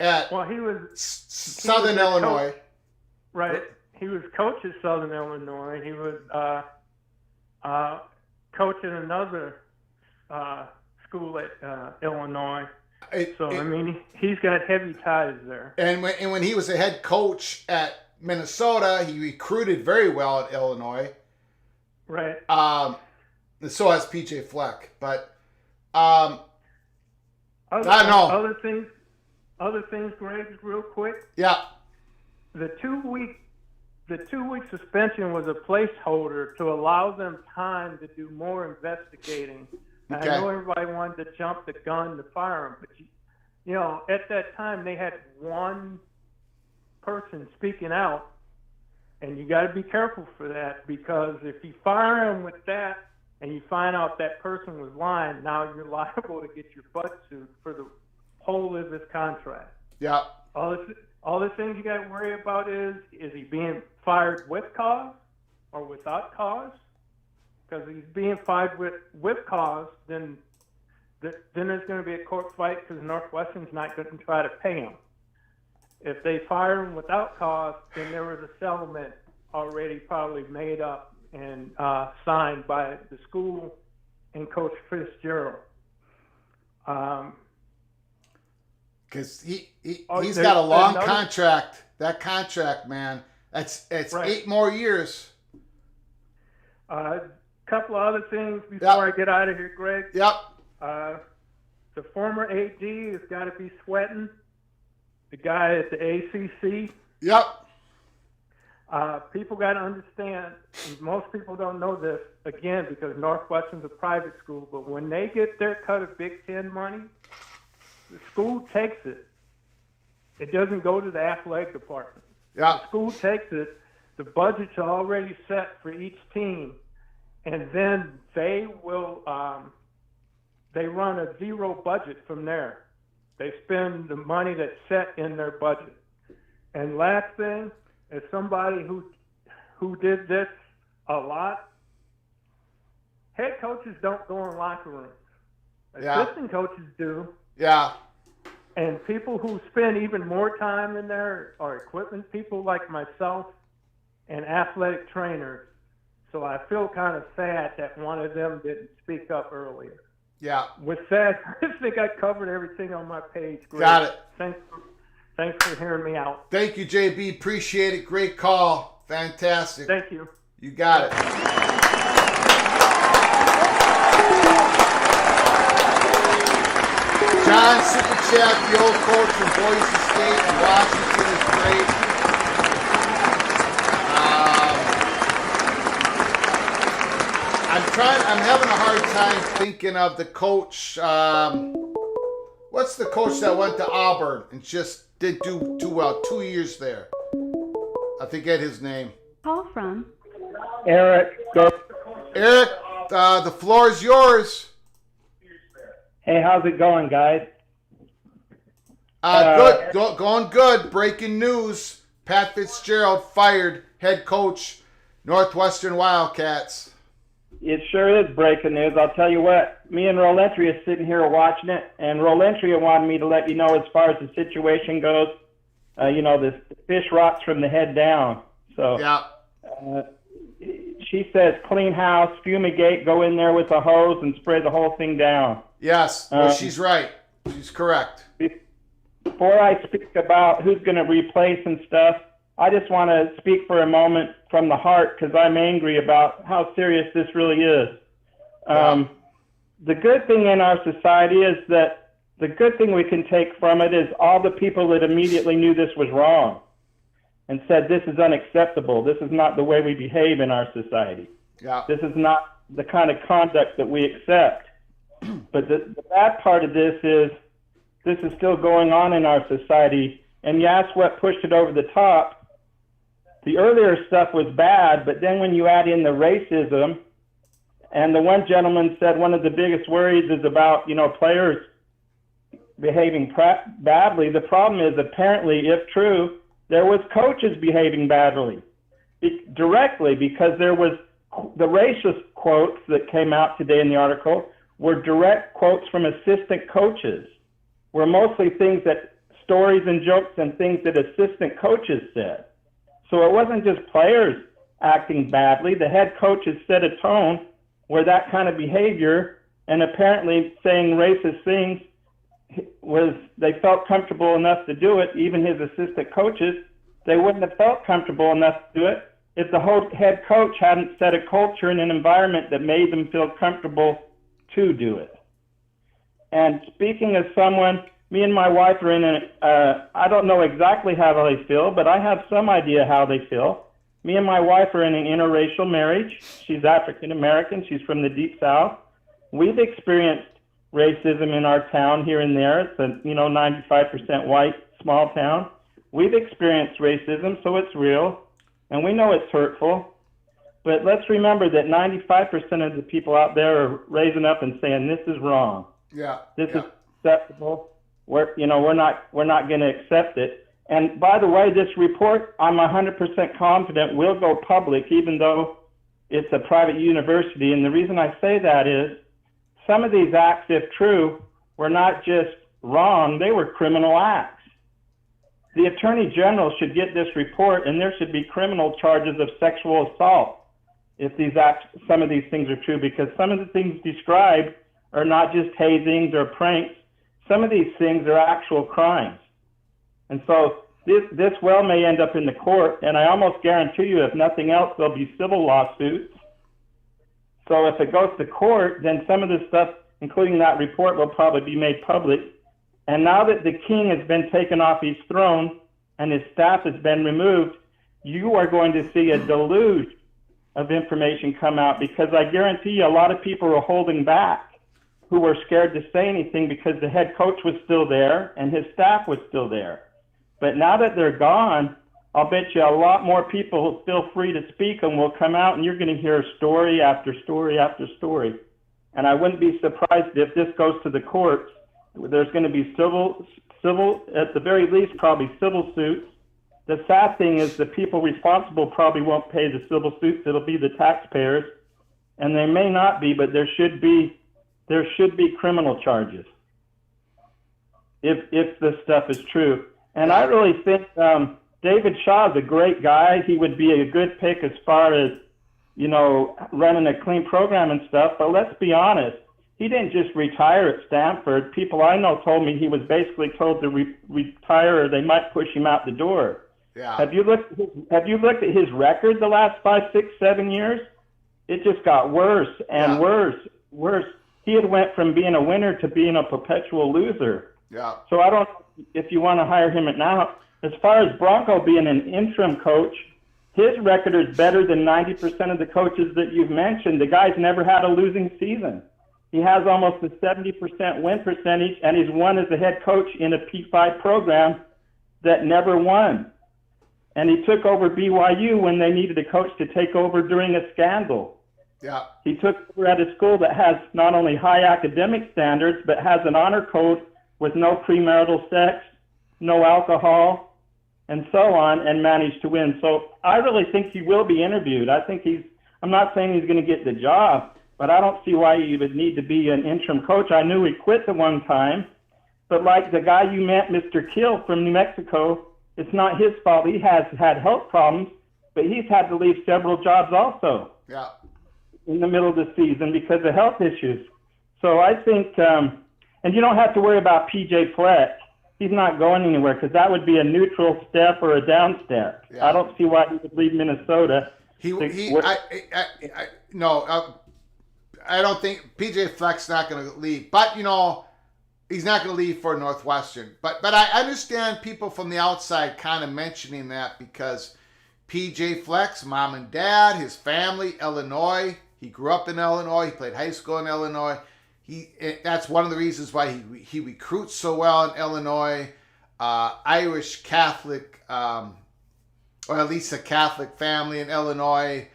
at he was Southern Illinois. Coach, right. He was coach at Southern Illinois. He was coach at another school at Illinois. He's got heavy ties there. And when he was a head coach at Minnesota, he recruited very well at Illinois. Right. And so has PJ Fleck. But I don't know. Other things, Greg, real quick. Yeah. The 2-week suspension was a placeholder to allow them time to do more investigating. Okay. I know everybody wanted to jump the gun to fire him, but at that time they had one person speaking out, and you got to be careful for that, because if you fire him with that and you find out that person was lying, now you're liable to get your butt sued for the whole of his contract. Yeah. All the things you got to worry about is he being fired with cause or without cause? Because if he's being fired with cause, then there's going to be a court fight, because Northwestern's not going to try to pay him. If they fire him without cause, then there was a settlement already probably made up and signed by the school and Coach Fitzgerald. Because he's got a long contract. That contract, man, it's right. 8 more years. Couple of other things before I get out of here, Greg. Yep. The former AD has got to be sweating. The guy at the ACC. Yep. People got to understand, most people don't know this, again, because Northwestern's a private school, but when they get their cut of Big Ten money, the school takes it. It doesn't go to the athletic department. Yeah. The school takes it. The budgets are already set for each team, and then they will they run a zero budget from there. They spend the money that's set in their budget. And last thing, as somebody who did this a lot, head coaches don't go in locker rooms. Assistant coaches do. Yeah. And people who spend even more time in there are equipment people like myself and athletic trainers. So I feel kind of sad that one of them didn't speak up earlier. Yeah. With that, I think I covered everything on my page. Greg. Got it. Thanks for hearing me out. Thank you, JB. Appreciate it. Great call. Fantastic. Thank you. You got it. John Super Chat, the old coach from Boise State and Washington, is great. I'm having a hard time thinking of the coach. What's the coach that went to Auburn and just did do too well? 2 years there. I forget his name. Call from Eric. Eric, the floor is yours. Hey, how's it going, guys? Good. Going good. Breaking news. Pat Fitzgerald fired, head coach, Northwestern Wildcats. It sure is breaking news. I'll tell you what, me and Rollentry are sitting here watching it, and Rollentry wanted me to let you know as far as the situation goes, the fish rots from the head down. So yeah. She says clean house, fumigate, go in there with a hose and spray the whole thing down. Yes, she's right. She's correct. Before I speak about who's going to replace and stuff, I just want to speak for a moment from the heart, because I'm angry about how serious this really is. The good thing in our society is that the good thing we can take from it is all the people that immediately knew this was wrong and said this is unacceptable. This is not the way we behave in our society. Yeah. This is not the kind of conduct that we accept. But the bad part of this is this is still going on in our society. And you ask what pushed it over the top. The earlier stuff was bad, but then when you add in the racism, and the one gentleman said one of the biggest worries is about, players behaving badly. The problem is, apparently, if true, there was coaches behaving badly directly, because there was the racist quotes that came out today in the article were direct quotes from assistant coaches, were mostly stories and jokes and things that assistant coaches said. So it wasn't just players acting badly. The head coaches set a tone where that kind of behavior, and apparently saying racist things, they felt comfortable enough to do it. Even his assistant coaches, they wouldn't have felt comfortable enough to do it if the whole head coach hadn't set a culture and an environment that made them feel comfortable to do it. And speaking as someone, me and my wife are in I don't know exactly how they feel, but I have some idea how they feel. Me and my wife are in an interracial marriage. She's African American. She's from the Deep South. We've experienced racism in our town here and there. It's a 95% white small town. We've experienced racism, so it's real, and we know it's hurtful. But let's remember that 95% of the people out there are raising up and saying this is wrong. Yeah. This is acceptable. We're not going to accept it. And by the way, this report, I'm 100% confident will go public, even though it's a private university. And the reason I say that is some of these acts, if true, were not just wrong, they were criminal acts. The Attorney General should get this report, and there should be criminal charges of sexual assault if some of these things are true, because some of the things described are not just hazings or pranks. Some of these things are actual crimes. And so this well may end up in the court, and I almost guarantee you, if nothing else, there'll be civil lawsuits. So if it goes to court, then some of this stuff, including that report, will probably be made public. And now that the king has been taken off his throne and his staff has been removed, you are going to see a deluge of information come out, because I guarantee you a lot of people are holding back who were scared to say anything because the head coach was still there and his staff was still there. But now that they're gone, I'll bet you a lot more people feel free to speak and will come out, and you're going to hear story after story after story. And I wouldn't be surprised if this goes to the courts. There's going to be civil, at the very least, probably civil suits. The sad thing is the people responsible probably won't pay the civil suits. It'll be the taxpayers, and they may not be, but there should be criminal charges if this stuff is true. And I really think David Shaw is a great guy. He would be a good pick as far as, running a clean program and stuff. But let's be honest, he didn't just retire at Stanford. People I know told me he was basically told to retire, or they might push him out the door. Yeah. Have you looked at his record the last 5, 6, 7 years? It just got worse and worse. He had went from being a winner to being a perpetual loser. Yeah. So I don't know if you want to hire him now. As far as Bronco being an interim coach, his record is better than 90% of the coaches that you've mentioned. The guy's never had a losing season. He has almost a 70% win percentage, and he's won as a head coach in a P5 program that never won. And he took over BYU when they needed a coach to take over during a scandal. Yeah. He took over at a school that has not only high academic standards, but has an honor code with no premarital sex, no alcohol, and so on, and managed to win. So I really think he will be interviewed. I'm not saying he's going to get the job, but I don't see why he would need to be an interim coach. I knew he quit the one time, but like the guy you met, Mr. Kill from New Mexico, it's not his fault. He has had health problems, but he's had to leave several jobs also. Yeah. In the middle of the season because of health issues. So I think, and you don't have to worry about PJ Fleck. He's not going anywhere because that would be a neutral step or a down step. Yeah. I don't see why he would leave Minnesota. I don't think PJ Fleck's not going to leave, but he's not going to leave for Northwestern. But I understand people from the outside kind of mentioning that because PJ Fleck's mom and dad, his family, Illinois. He grew up in Illinois. He played high school in Illinois. That's one of the reasons why he recruits so well in Illinois. Irish Catholic, or at least a Catholic family in Illinois.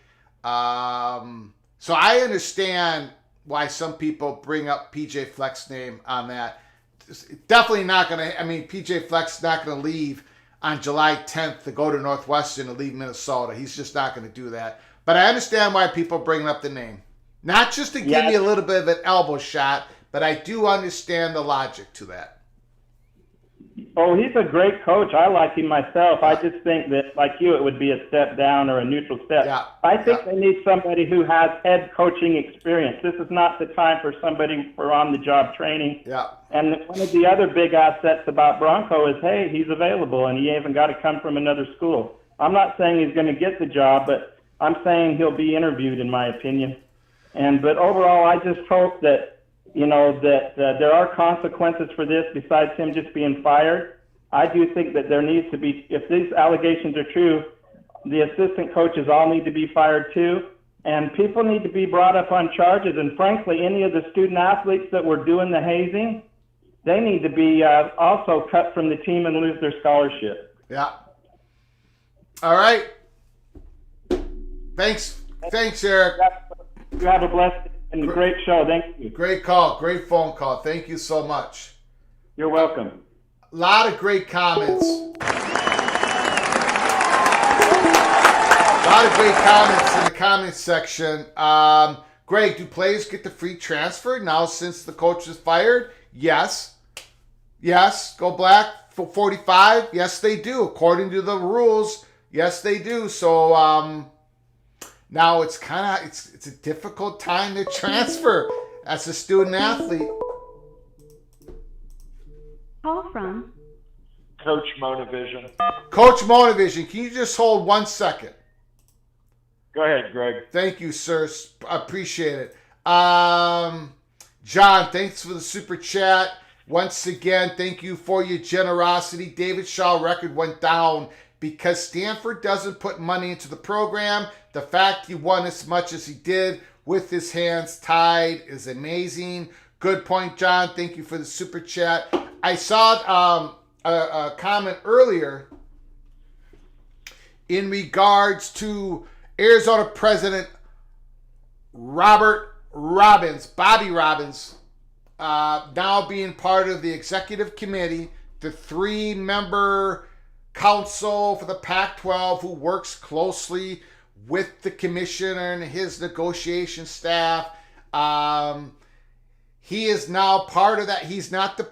So I understand why some people bring up PJ Fleck's name on that. It's definitely not going to, PJ Fleck's not going to leave on July 10th to go to Northwestern to leave Minnesota. He's just not going to do that. But I understand why people bring up the name. Not just to give me a little bit of an elbow shot, but I do understand the logic to that. Oh, he's a great coach. I like him myself. I just think that, like you, it would be a step down or a neutral step. Yeah. I think they need somebody who has head coaching experience. This is not the time for somebody for on-the-job training. Yeah. And one of the other big assets about Bronco is, hey, he's available, and he even got to come from another school. I'm not saying he's going to get the job, but I'm saying he'll be interviewed, in my opinion. But overall, I just hope that there are consequences for this besides him just being fired. I do think that there needs to be, if these allegations are true, the assistant coaches all need to be fired too, and people need to be brought up on charges. And frankly, any of the student athletes that were doing the hazing, they need to be also cut from the team and lose their scholarship. Yeah. All right. Thanks, Eric. You have a blessed and great show. Thank you. Great call. Great phone call. Thank you so much. You're welcome. A lot of great comments. A lot of great comments in the comments section. Greg, do players get the free transfer now since the coach is fired? Yes. Go Black for 45. Yes, they do. According to the rules, yes, they do. So, now it's it's a difficult time to transfer as a student athlete. Call from Coach Monovision. Coach Monovision, can you just hold 1 second? Go ahead, Greg. Thank you, sir. I appreciate it. John, thanks for the super chat. Once again, thank you for your generosity. David Shaw record went down because Stanford doesn't put money into the program. The fact he won as much as he did with his hands tied is amazing. Good point, John. Thank you for the super chat. I saw a comment earlier in regards to Arizona President Bobby Robbins, now being part of the executive committee, the 3-member council for the Pac-12 who works closely with the commissioner and his negotiation staff. He is now part of that. He's not the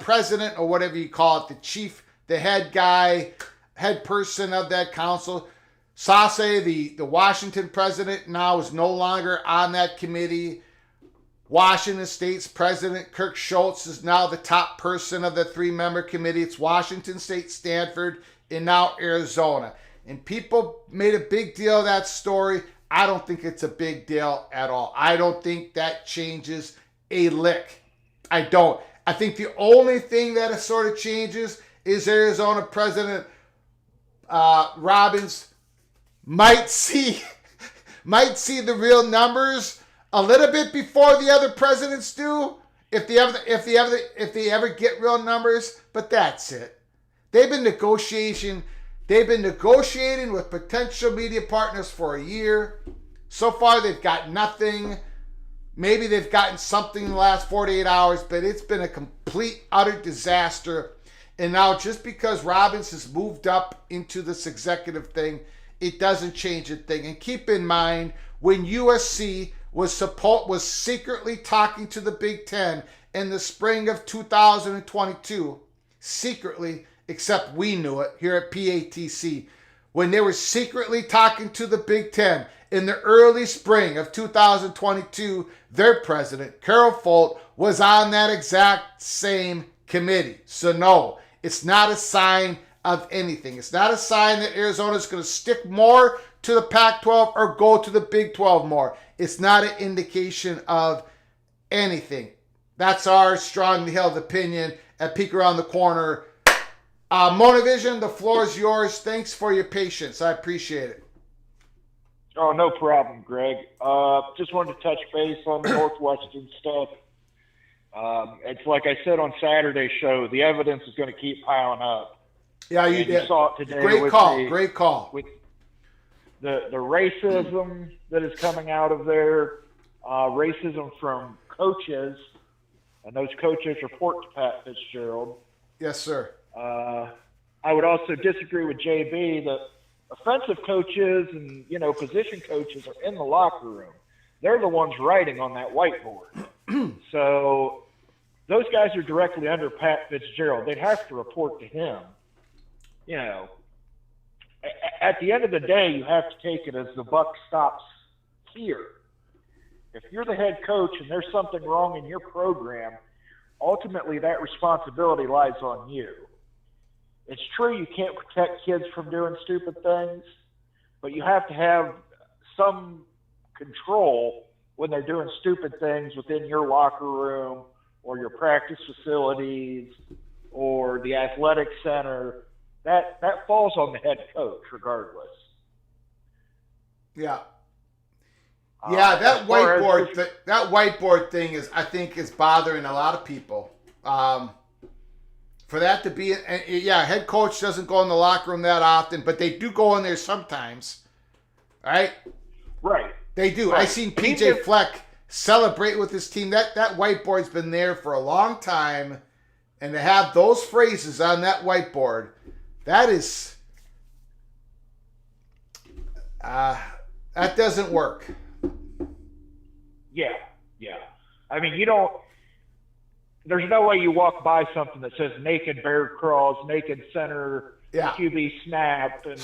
president or whatever you call it, the chief, the head guy, head person of that council. Sase, the Washington president, now is no longer on that committee. Washington State's president, Kirk Schultz, is now the top person of the 3-member committee. It's Washington State, Stanford, and now Arizona. And people made a big deal of that story. I don't think it's a big deal at all. I don't think that changes a lick. I don't. I think the only thing that sort of changes is Arizona President Robbins might see the real numbers a little bit before the other presidents do, if they ever get real numbers. But that's it. They've been negotiating with potential media partners for a year. So far, they've got nothing. Maybe they've gotten something in the last 48 hours, but it's been a complete, utter disaster. And now, just because Robbins has moved up into this executive thing, it doesn't change a thing. And keep in mind, when USC was secretly talking to the Big Ten in the spring of 2022, secretly, except we knew it here at PATC, when they were secretly talking to the Big Ten in the early spring of 2022, their president, Carol Folt, was on that exact same committee. So no, it's not a sign of anything. It's not a sign that Arizona is going to stick more to the Pac-12 or go to the Big 12 more. It's not an indication of anything. That's our strongly held opinion at Peek Around the Corner. Monovision, the floor is yours. Thanks for your patience. I appreciate it. Oh, no problem, Greg. Just wanted to touch base on the Northwestern stuff. It's like I said on Saturday's show, the evidence is going to keep piling up. Yeah, you And did. You saw it today. Great call. With the racism that is coming out of there, racism from coaches, and those coaches report to Pat Fitzgerald. Yes, sir. I would also disagree with JB that offensive coaches and, position coaches are in the locker room. They're the ones writing on that whiteboard. So those guys are directly under Pat Fitzgerald. They'd have to report to him. At the end of the day, you have to take it as the buck stops here. If you're the head coach and there's something wrong in your program, ultimately that responsibility lies on you. It's true you can't protect kids from doing stupid things, but you have to have some control when they're doing stupid things within your locker room or your practice facilities or the athletic center. That falls on the head coach regardless. Yeah. Yeah, that whiteboard thing is bothering a lot of people. For that to be, head coach doesn't go in the locker room that often, but they do go in there sometimes, right? Right. They do. Right. I seen PJ Fleck celebrate with his team. That whiteboard's been there for a long time, and to have those phrases on that whiteboard, that doesn't work. Yeah. I mean, there's no way you walk by something that says naked bear crawls, naked center, QB snap, and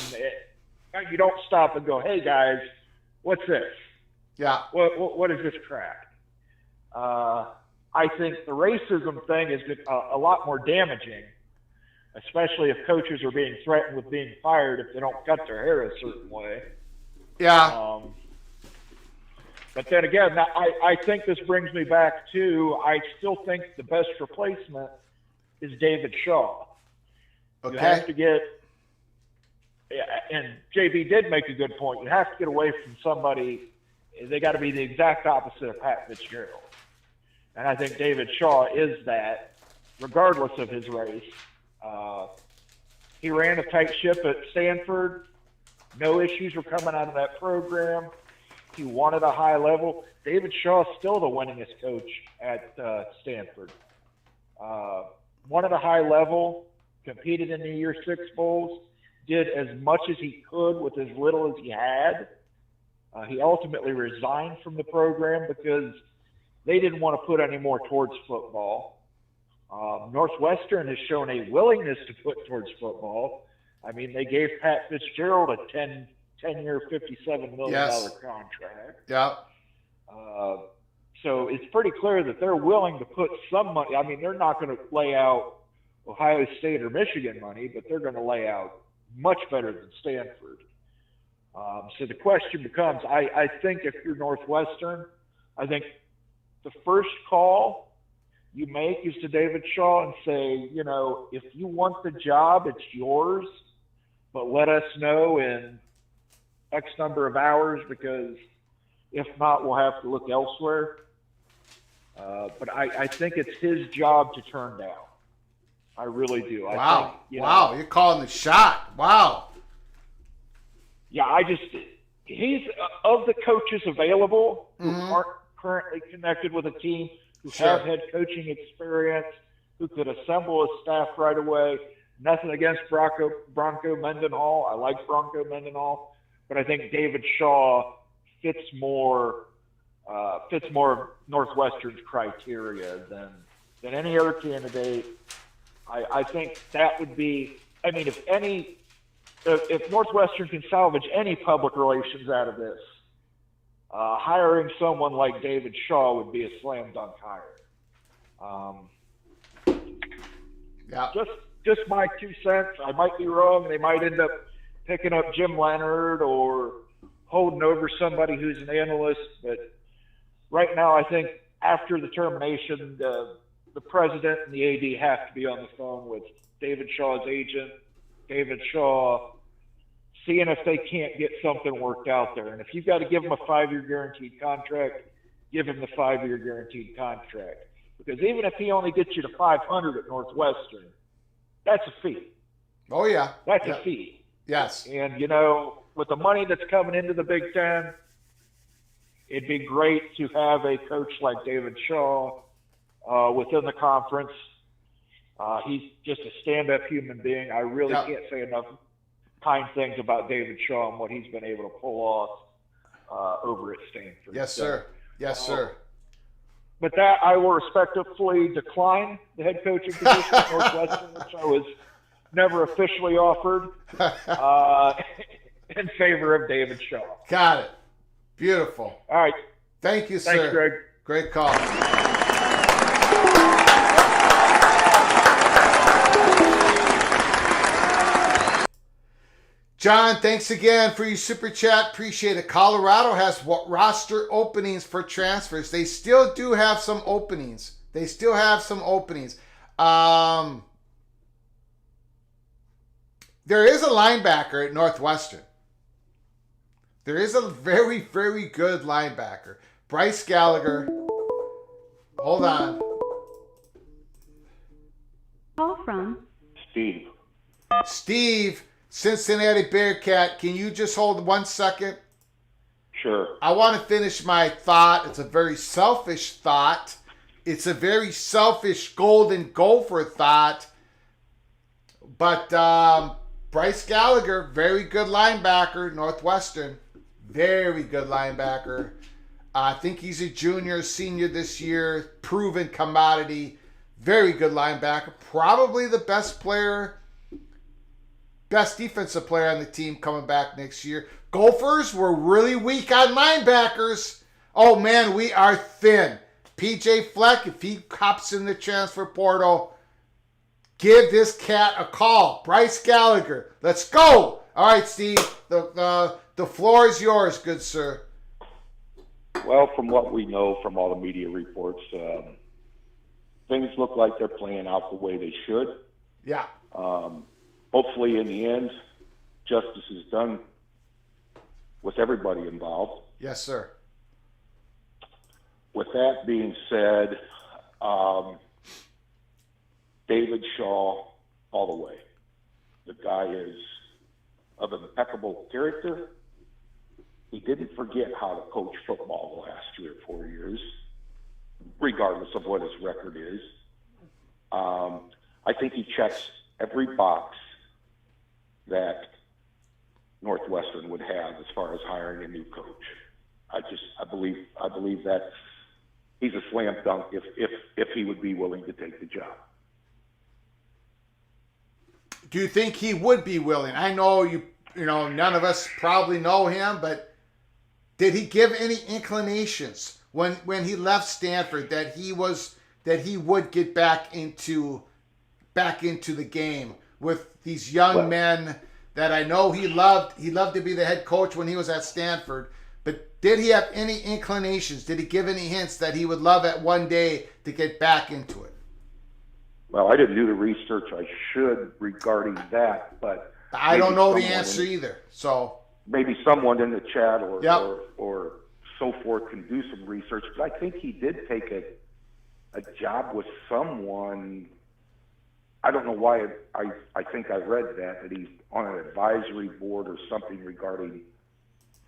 you don't stop and go, hey, guys, what's this? Yeah. What is this crap? I think the racism thing is a lot more damaging, especially if coaches are being threatened with being fired if they don't cut their hair a certain way. Yeah. But then again, I think this brings me back to, I still think the best replacement is David Shaw. Okay. You have to get, and JB did make a good point, you have to get away from somebody, they got to be the exact opposite of Pat Fitzgerald. And I think David Shaw is that, regardless of his race. He ran a tight ship at Stanford. No issues were coming out of that program. He won at a high level. David Shaw is still the winningest coach at Stanford. Won at a high level, competed in the Year 6 bowls, did as much as he could with as little as he had. He ultimately resigned from the program because they didn't want to put any more towards football. Northwestern has shown a willingness to put towards football. I mean, they gave Pat Fitzgerald a 10-year, $57 million contract. Yeah. So it's pretty clear that they're willing to put some money. I mean, they're not going to lay out Ohio State or Michigan money, but they're going to lay out much better than Stanford. So the question becomes, I think if you're Northwestern, I think the first call you make is to David Shaw and say, if you want the job, it's yours, but let us know in X number of hours, because if not, we'll have to look elsewhere. But I think it's his job to turn down. I really do. Wow. You're calling the shot. Wow. Yeah, he's of the coaches available who aren't currently connected with a team, who have head coaching experience, who could assemble a staff right away. Nothing against Bronco Mendenhall. I like Bronco Mendenhall, but I think David Shaw fits more of Northwestern's criteria than any other candidate. I think that would be. I mean, if Northwestern can salvage any public relations out of this, hiring someone like David Shaw would be a slam dunk hire. Just my 2 cents. I might be wrong. They might end up picking up Jim Leonard or holding over somebody who's an analyst. But right now, I think after the termination, the president and the AD have to be on the phone with David Shaw's agent. David Shaw seeing if they can't get something worked out there. And if you've got to give him a 5-year guaranteed contract, give him the 5-year guaranteed contract. Because even if he only gets you to 500 at Northwestern, that's a fee. Oh, yeah. That's a fee. Yes. And, with the money that's coming into the Big Ten, it'd be great to have a coach like David Shaw within the conference. He's just a stand-up human being. I really can't say enough kind things about David Shaw and what he's been able to pull off over at Stanford. Yes, sir. Yes, sir. But that I will respectfully decline the head coaching position at Northwestern, which I was never officially offered, in favor of David Shaw. Got it. Beautiful. All right. Thank you, sir. Thanks, Greg. Great call. John, thanks again for your super chat. Appreciate it. Colorado has roster openings for transfers. They still do have some openings. There is a linebacker at Northwestern. There is a very, very good linebacker. Bryce Gallagher. Hold on. Call from Steve, Cincinnati Bearcat. Can you just hold 1 second? Sure. I want to finish my thought. It's a very selfish thought. It's a very selfish golden gopher thought. But Bryce Gallagher, very good linebacker, Northwestern. Very good linebacker. I think he's a junior, senior this year. Proven commodity. Very good linebacker. Probably the best defensive player on the team coming back next year. Gophers were really weak on linebackers. Oh, man, we are thin. PJ Fleck, if he hops in the transfer portal, give this cat a call. Bryce Gallagher. Let's go. All right, Steve. The floor is yours, good sir. Well, from what we know from all the media reports, things look like they're playing out the way they should. Yeah. Hopefully, in the end, justice is done with everybody involved. Yes, sir. With that being said, David Shaw, all the way. The guy is of impeccable character. He didn't forget how to coach football the last 3 or 4 years, regardless of what his record is. I think he checks every box that Northwestern would have as far as hiring a new coach. I believe that he's a slam dunk if he would be willing to take the job. Do you think he would be willing? I know you know, none of us probably know him, but did he give any inclinations when he left Stanford that he would get back into the game with these young men that I know he loved to be the head coach when he was at Stanford, but did he have any inclinations? Did he give any hints that he would love it one day to get back into it? Well, I didn't do the research I should regarding that, but I don't know the answer either. So maybe someone in the chat or so forth can do some research. But I think he did take a job with someone. I don't know why. I think I read that he's on an advisory board or something regarding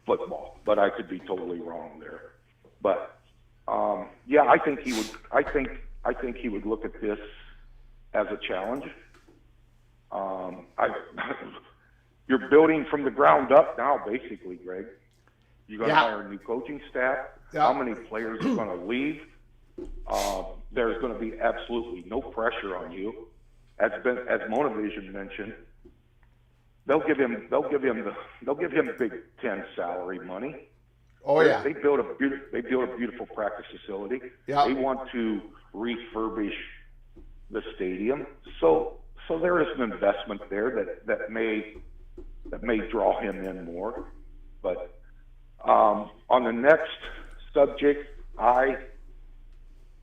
football, but I could be totally wrong there. But yeah, I think he would. I think he would look at this as a challenge. You're building from the ground up now, basically, Greg. You're going to hire a new coaching staff. How many players are going to leave? There's going to be absolutely no pressure on you. As Monovision mentioned, they'll give him Big Ten salary money. Oh yeah, they built a beautiful practice facility. Yeah. They want to refurbish the stadium. So there is an investment there that may draw him in more. But on the next subject, I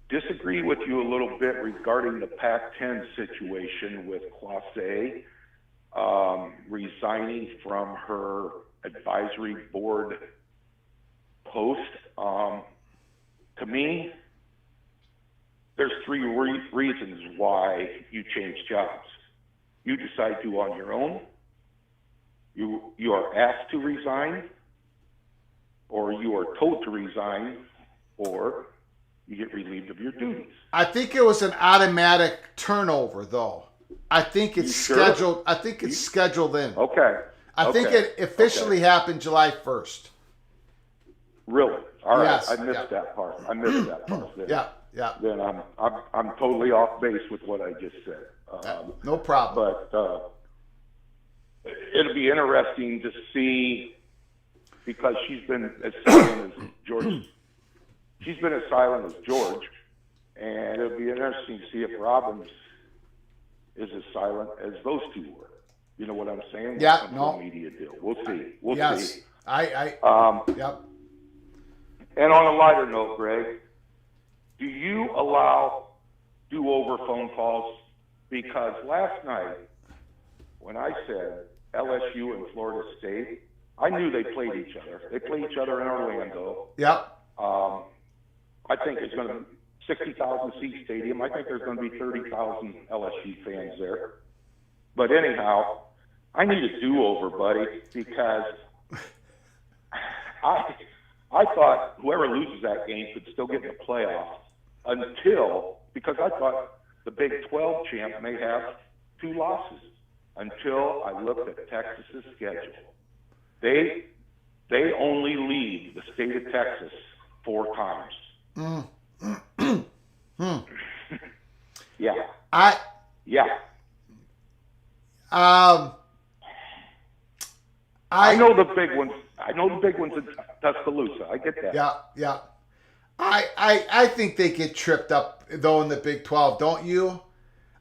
disagree with you a little bit regarding the Pac-10 situation with Class A. resigning from her advisory board post. To me, there's three reasons why you change jobs. You decide to on your own, you are asked to resign, or you are told to resign, or you get relieved of your duties. I think it was an automatic turnover, though. I think it's scheduled. Sure? I think it's scheduled in. Okay. I think it officially happened July 1st. Really? All right. Yes. I missed that part. Then. Yeah. Then I'm totally off base with what I just said. No problem. But it'll be interesting to see, because she's been as silent as George. She's been as silent as George, and it'll be interesting to see if Robbins is as silent as those two were. You know what I'm saying? Yeah. No. Media deal. We'll see. We'll see. Yep. And on a lighter note, Greg, do you allow do-over phone calls? Because last night, when I said LSU and Florida State, I knew they played each other. They play each other in Orlando. Yep. I think it's going to be 60,000 seat stadium. I think there's going to be 30,000 LSU fans there. But anyhow, I need a do-over, buddy, because I thought whoever loses that game could still get in the playoffs because I thought the Big 12 champ may have 2 losses until I looked at Texas's schedule. They only leave the state of Texas 4 times. Yeah. I know the big ones. I know the big ones in Tuscaloosa. I get that. Yeah. I think they get tripped up though in the Big 12, don't you?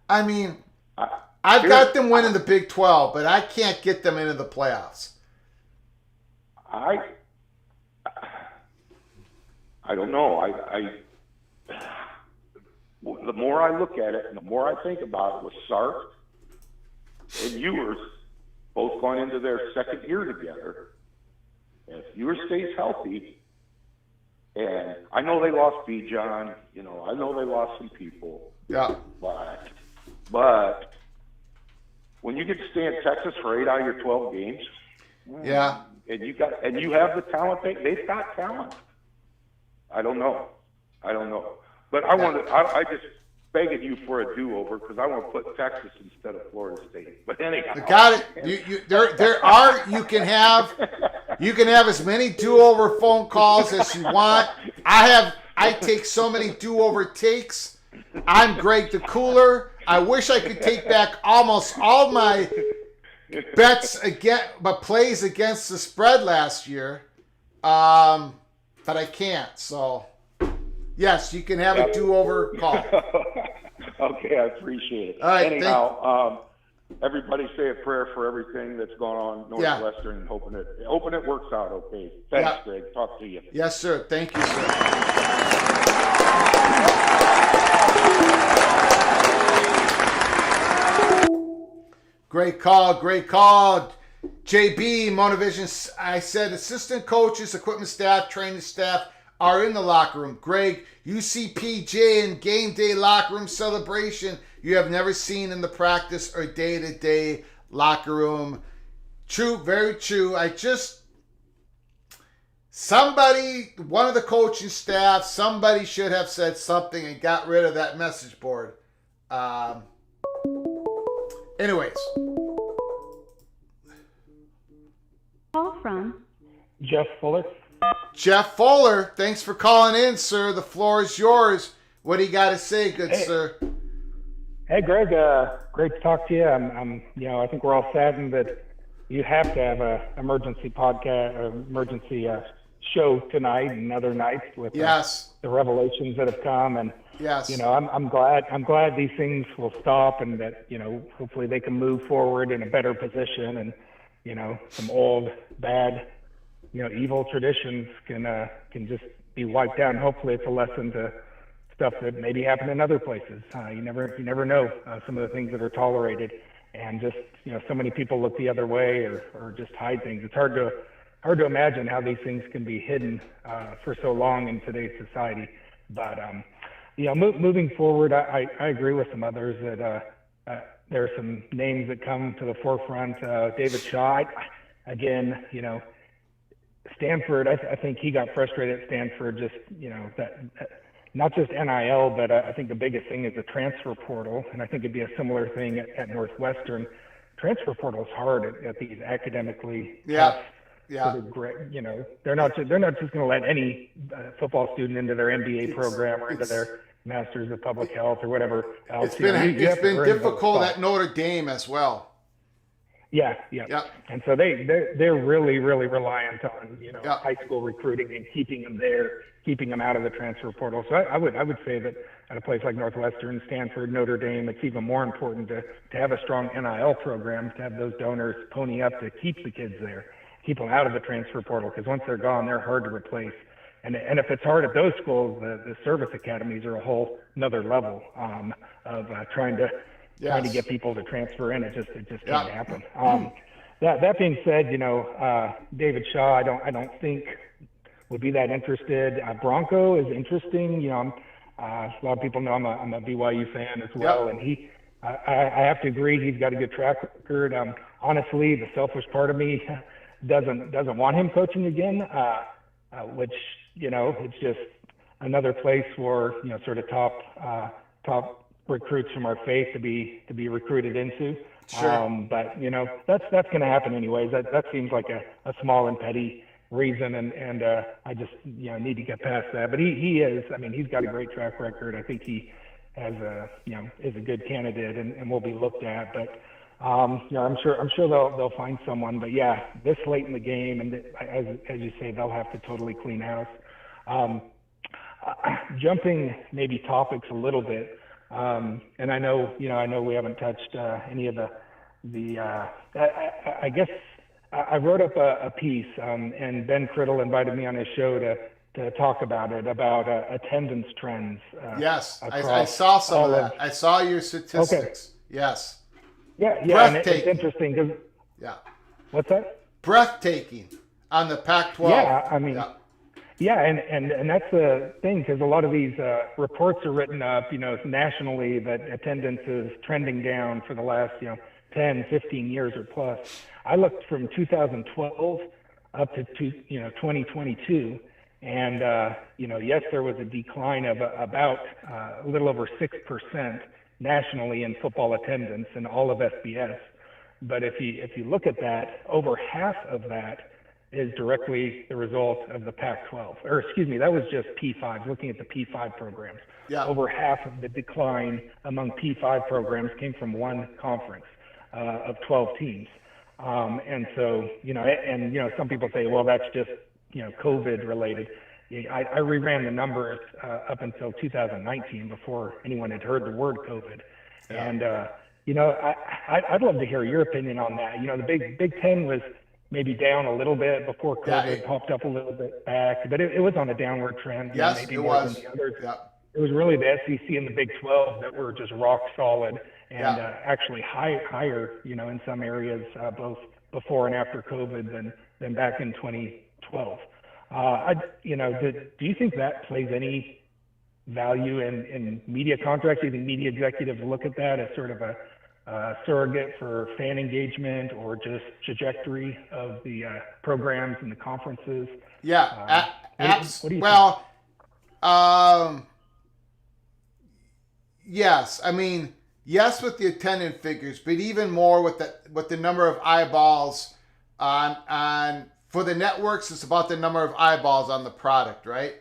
I mean, I've got them winning the Big 12, but I can't get them into the playoffs. I don't know. The more I look at it and the more I think about it with Sark and Ewers both going into their second year together, and if Ewers stays healthy, and I know they lost Bijan, I know they lost some people. Yeah. But when you get to stay in Texas for 8 out of your 12 games, yeah, and you have the talent, they've got talent. I don't know. But I just begging you for a do-over because I want to put Texas instead of Florida State. But anyhow, got it. You can have as many do-over phone calls as you want. I take so many do-over takes. I'm Greg the Cooler. I wish I could take back almost all my bets but plays against the spread last year, but I can't. So, yes, you can have a do-over call. Okay, I appreciate it. All right, anyhow, everybody say a prayer for everything that's going on Northwestern, and hoping it works out okay. Thanks, Greg. Talk to you. Yes, sir. Thank you, sir. Great call. JB, Monovision, I said assistant coaches, equipment staff, training staff are in the locker room. Greg, UCPJ and game day locker room celebration you have never seen in the practice or day-to-day locker room. True, very true. One of the coaching staff, somebody should have said something and got rid of that message board. Anyways. Call from Jeff Fuller. Jeff Fuller, thanks for calling in, sir. The floor is yours. What do you got to say, good sir? Hey, Greg. Great to talk to you. I think we're all saddened that you have to have a emergency podcast, emergency show tonight and other nights with the revelations that have come. And yes, I'm glad these things will stop and that hopefully they can move forward in a better position and some old bad evil traditions can just be wiped out. And hopefully it's a lesson to stuff that maybe happened in other places. You never know some of the things that are tolerated. and just, so many people look the other way or just hide things. It's hard to imagine how these things can be hidden for so long in today's society. But moving forward, I agree with some others that there are some names that come to the forefront. David Shaw, again, Stanford, I think he got frustrated at Stanford, just, that not just NIL, but I think the biggest thing is the transfer portal. And I think it'd be a similar thing at Northwestern. Transfer portal is hard at these academically tough, sort of great, they're not just going to let any football student into their MBA program or into their Masters of Public Health or whatever else. It's been difficult at Notre Dame as well. Yeah. And so they're really, really reliant on high school recruiting and keeping them there, keeping them out of the transfer portal. So I would say that at a place like Northwestern, Stanford, Notre Dame, it's even more important to have a strong NIL program, to have those donors pony up to keep the kids there, keep them out of the transfer portal, because once they're gone, they're hard to replace. And if it's hard at those schools, the service academies are a whole another level of trying to get people to transfer in. It just can't happen. That being said, David Shaw, I don't think would be that interested. Bronco is interesting. A lot of people know I'm a BYU fan as well, and I have to agree, he's got a good track record. Honestly, the selfish part of me doesn't want him coaching again, which it's just another place for sort of top recruits from our faith to be recruited into. Sure. But that's going to happen anyways. That seems like a small and petty reason, and I just need to get past that. But he's got a great track record. I think he has is a good candidate and will be looked at. But I'm sure they'll find someone. But this late in the game, and as you say, they'll have to totally clean house. Jumping maybe topics a little bit, and I know we haven't touched any of the I guess I wrote up a piece, and Ben Criddle invited me on his show to talk about attendance trends. Yes, I saw some of that. I saw your statistics. Okay. Yes. Yeah, and it's interesting because. What's that? Breathtaking on the Pac-12. Yeah, I mean. Yeah, and that's the thing, because a lot of these reports are written up, nationally, that attendance is trending down for the last, 10, 15 years or plus. I looked from 2012 up to 2022, and yes, there was a decline of about a little over 6% nationally in football attendance in all of FBS. But if you look at that, over half of that is directly the result of the Pac-12. Or excuse me, that was just P5, looking at the P5 programs. Yeah. Over half of the decline among P5 programs came from one conference of 12 teams. And so, some people say, well, that's just, COVID related. I reran the numbers up until 2019 before anyone had heard the word COVID. Yeah. And, I'd love to hear your opinion on that. The Big Ten was maybe down a little bit before COVID popped up a little bit back, but it was on a downward trend. Yes, maybe it more was. Than the others. Yeah. It was really the SEC and the Big 12 that were just rock solid and actually higher, in some areas, both before and after COVID than back in 2012. Do you think that plays any value in media contracts? Do you think media executives look at that as sort of a surrogate for fan engagement or just trajectory of the programs and the conferences? Yeah, what do you think? Yes. I mean, yes, with the attendance figures, but even more with the number of eyeballs on for the networks. It's about the number of eyeballs on the product, right?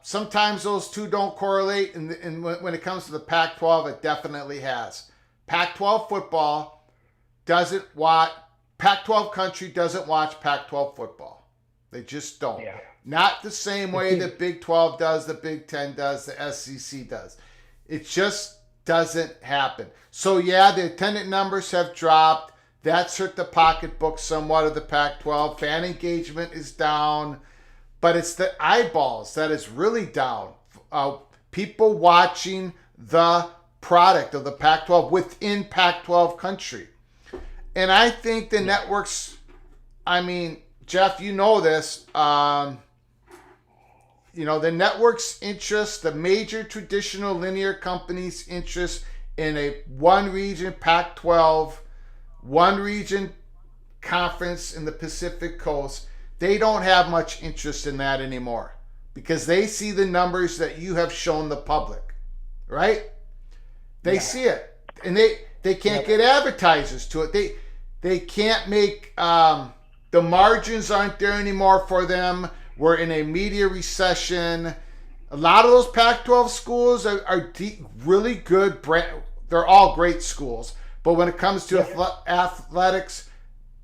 Sometimes those two don't correlate, and when it comes to the Pac-12, it definitely has. Pac-12 football doesn't watch, Pac-12 country doesn't watch Pac-12 football. They just don't. Yeah. Not the same way the Big 12 does, the Big 10 does, the SEC does. It just doesn't happen. So the attendant numbers have dropped. That's hurt the pocketbook somewhat of the Pac-12. Fan engagement is down, but it's the eyeballs that is really down. People watching the product of the Pac-12 within Pac-12 country. And I think the networks, I mean, Jeff, you know this, the network's interest, the major traditional linear companies' interest in a one region Pac-12, one region conference in the Pacific Coast, they don't have much interest in that anymore because they see the numbers that you have shown the public, right? They see it, and they can't get advertisers to it. They can't make the margins aren't there anymore for them. We're in a media recession. A lot of those Pac-12 schools are really good. They're all great schools, but when it comes to athletics,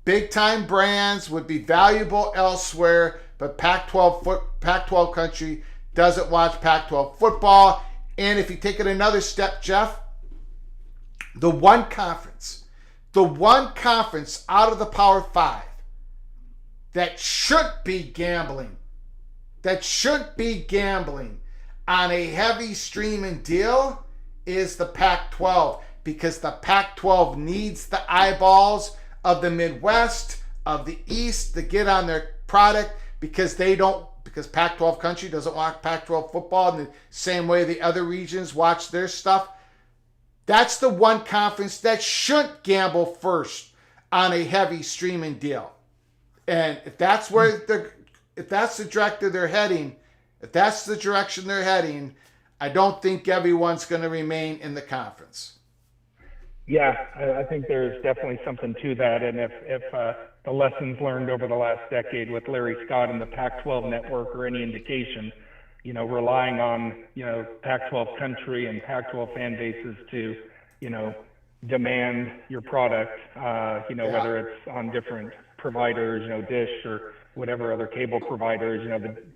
big-time brands would be valuable elsewhere. But Pac-12 country doesn't watch Pac-12 football. And if you take it another step, Jeff, the one conference out of the Power Five that shouldn't be gambling on a heavy streaming deal is the Pac-12, because the Pac-12 needs the eyeballs of the Midwest, of the East to get on their product, because Pac-12 country doesn't watch Pac-12 football in the same way the other regions watch their stuff. That's the one conference that shouldn't gamble first on a heavy streaming deal. And if that's the direction they're heading, I don't think everyone's going to remain in the conference. Yeah, I think there's definitely something to that. And if the lessons learned over the last decade with Larry Scott and the Pac-12 network are any indication, relying on, Pac-12 country and Pac-12 fan bases to, demand your product, whether it's on different providers, Dish or whatever other cable providers,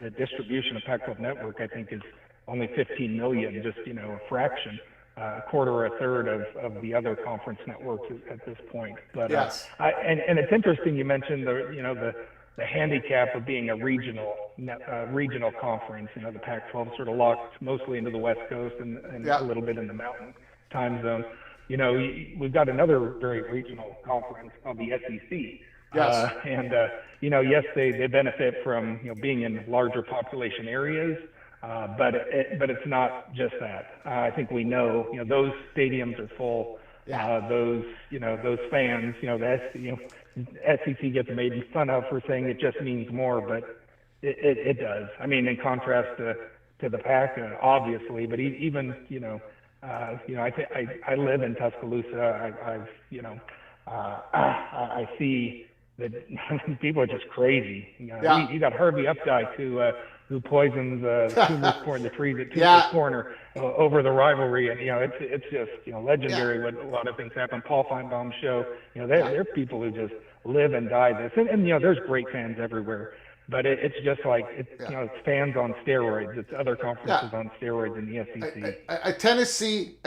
the distribution of Pac-12 network, I think, is only 15 million, just, a fraction, a quarter or a third of the other conference networks at this point. But yes. And it's interesting you mentioned the handicap of being a regional conference. The Pac-12 sort of locked mostly into the West Coast and a little bit in the Mountain Time Zone. We've got another very regional conference called the SEC. Yes. Yes, they benefit from being in larger population areas, but it's not just that. I think we know those stadiums are full. Those fans, the SEC gets made fun of for saying it just means more, but it does. I mean, in contrast to the Pac, obviously, but even I live in Tuscaloosa. I see that people are just crazy. You got Harvey Updike who poisons Toomer's Corner, the trees at Toomer's Corner over the rivalry, and it's just legendary what a lot of things happen. Paul Feinbaum's show, they're people who just live and die this, and there's great fans everywhere. But it's just like it's fans on steroids. It's other conferences on steroids in the SEC. A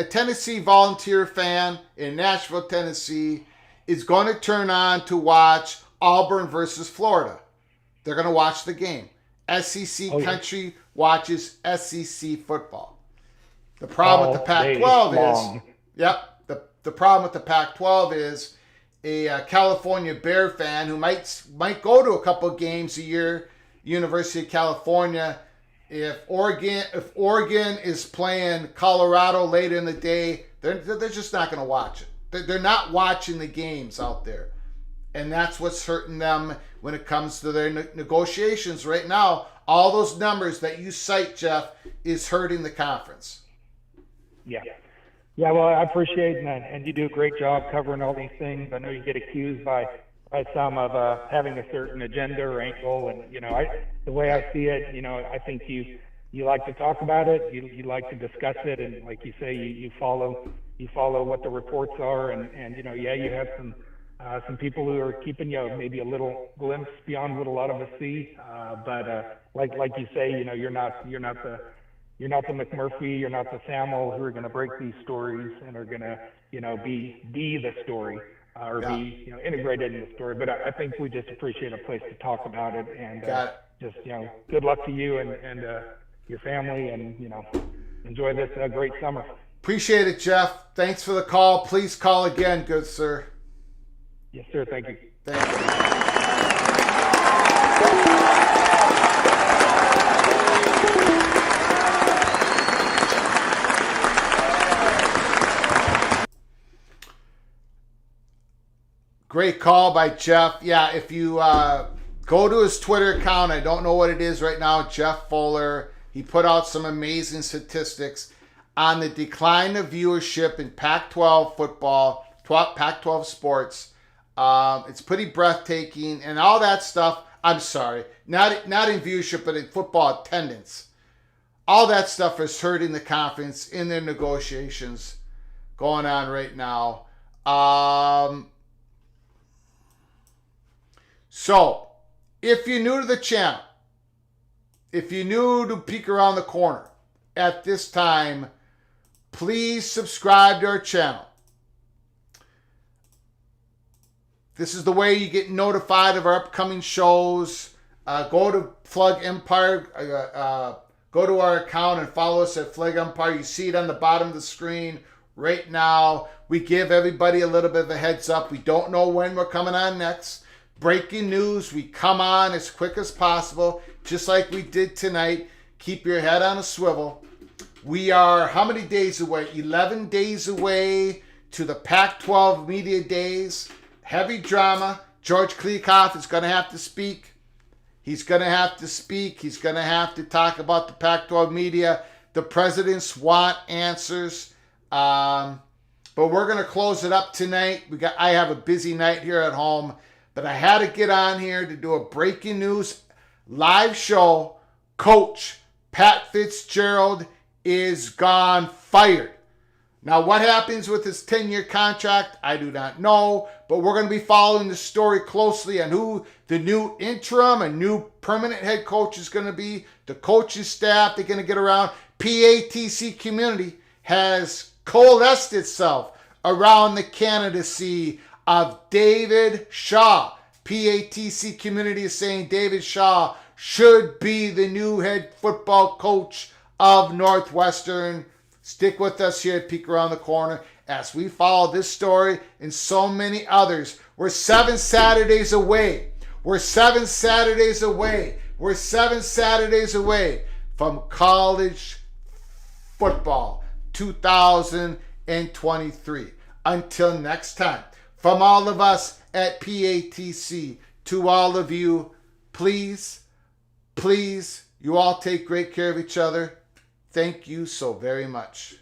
Tennessee Volunteer fan in Nashville, Tennessee, is going to turn on to watch Auburn versus Florida. They're going to watch the game. SEC country watches SEC football. The problem with the Pac-12 is, the problem with the Pac-12 is a California Bear fan who might go to a couple of games a year, University of California. If Oregon is playing Colorado later in the day, they're just not going to watch it. They're not watching the games out there. And that's what's hurting them when it comes to their negotiations right now. All those numbers that you cite, Jeff, is hurting the conference. Yeah, well, I appreciate it, and you do a great job covering all these things. I know you get accused by some of having a certain agenda or angle, and the way I see it, I think you like to talk about it, you like to discuss it, and like you say, you follow what the reports are, and you have some people who are keeping maybe a little glimpse beyond what a lot of us see, but like you say, you're not the McMurphy, you're not the Samuel who are going to break these stories and are going to, be the story or be, integrated in the story. But I think we just appreciate a place to talk about it, and just, good luck to you and your family, and, enjoy this great summer. Appreciate it, Jeff. Thanks for the call. Please call again, good sir. Yes, sir. Thank you. Thank you. Great call by Jeff. Yeah, if you go to his Twitter account, I don't know what it is right now, Jeff Fuller. He put out some amazing statistics on the decline of viewership in Pac-12 football, Pac-12 sports. It's pretty breathtaking and all that stuff. I'm sorry, not in viewership, but in football attendance. All that stuff is hurting the conference in their negotiations going on right now. So, if you're new to the channel, if you're new to Peek Around the Corner at this time, please subscribe to our channel. This is the way you get notified of our upcoming shows. Go to Flug Empire, go to our account and follow us at Flug Empire. You see it on the bottom of the screen right now. We give everybody a little bit of a heads up. We don't know when we're coming on next. Breaking news, we come on as quick as possible, just like we did tonight. Keep your head on a swivel. We are how many days away? 11 days away to the Pac-12 Media Days. Heavy drama. George Kliavkoff is going to have to speak. He's going to have to speak. He's going to have to talk about the Pac-12 media. The presidents want answers. But we're going to close it up tonight. I have a busy night here at home. But I had to get on here to do a breaking news live show. Coach Pat Fitzgerald is gone, fired. Now, what happens with his 10-year contract, I do not know. But we're going to be following the story closely on who the new interim and new permanent head coach is going to be. The coaching staff, they're going to get around. PATC community has coalesced itself around the candidacy of David Shaw. PATC community is saying David Shaw should be the new head football coach of Northwestern. Stick with us here at Peek Around the Corner as we follow this story and so many others. We're 7 Saturdays away. We're 7 Saturdays away. We're 7 Saturdays away from college football 2023. Until next time. From all of us at PATC to all of you, please, you all take great care of each other. Thank you so very much.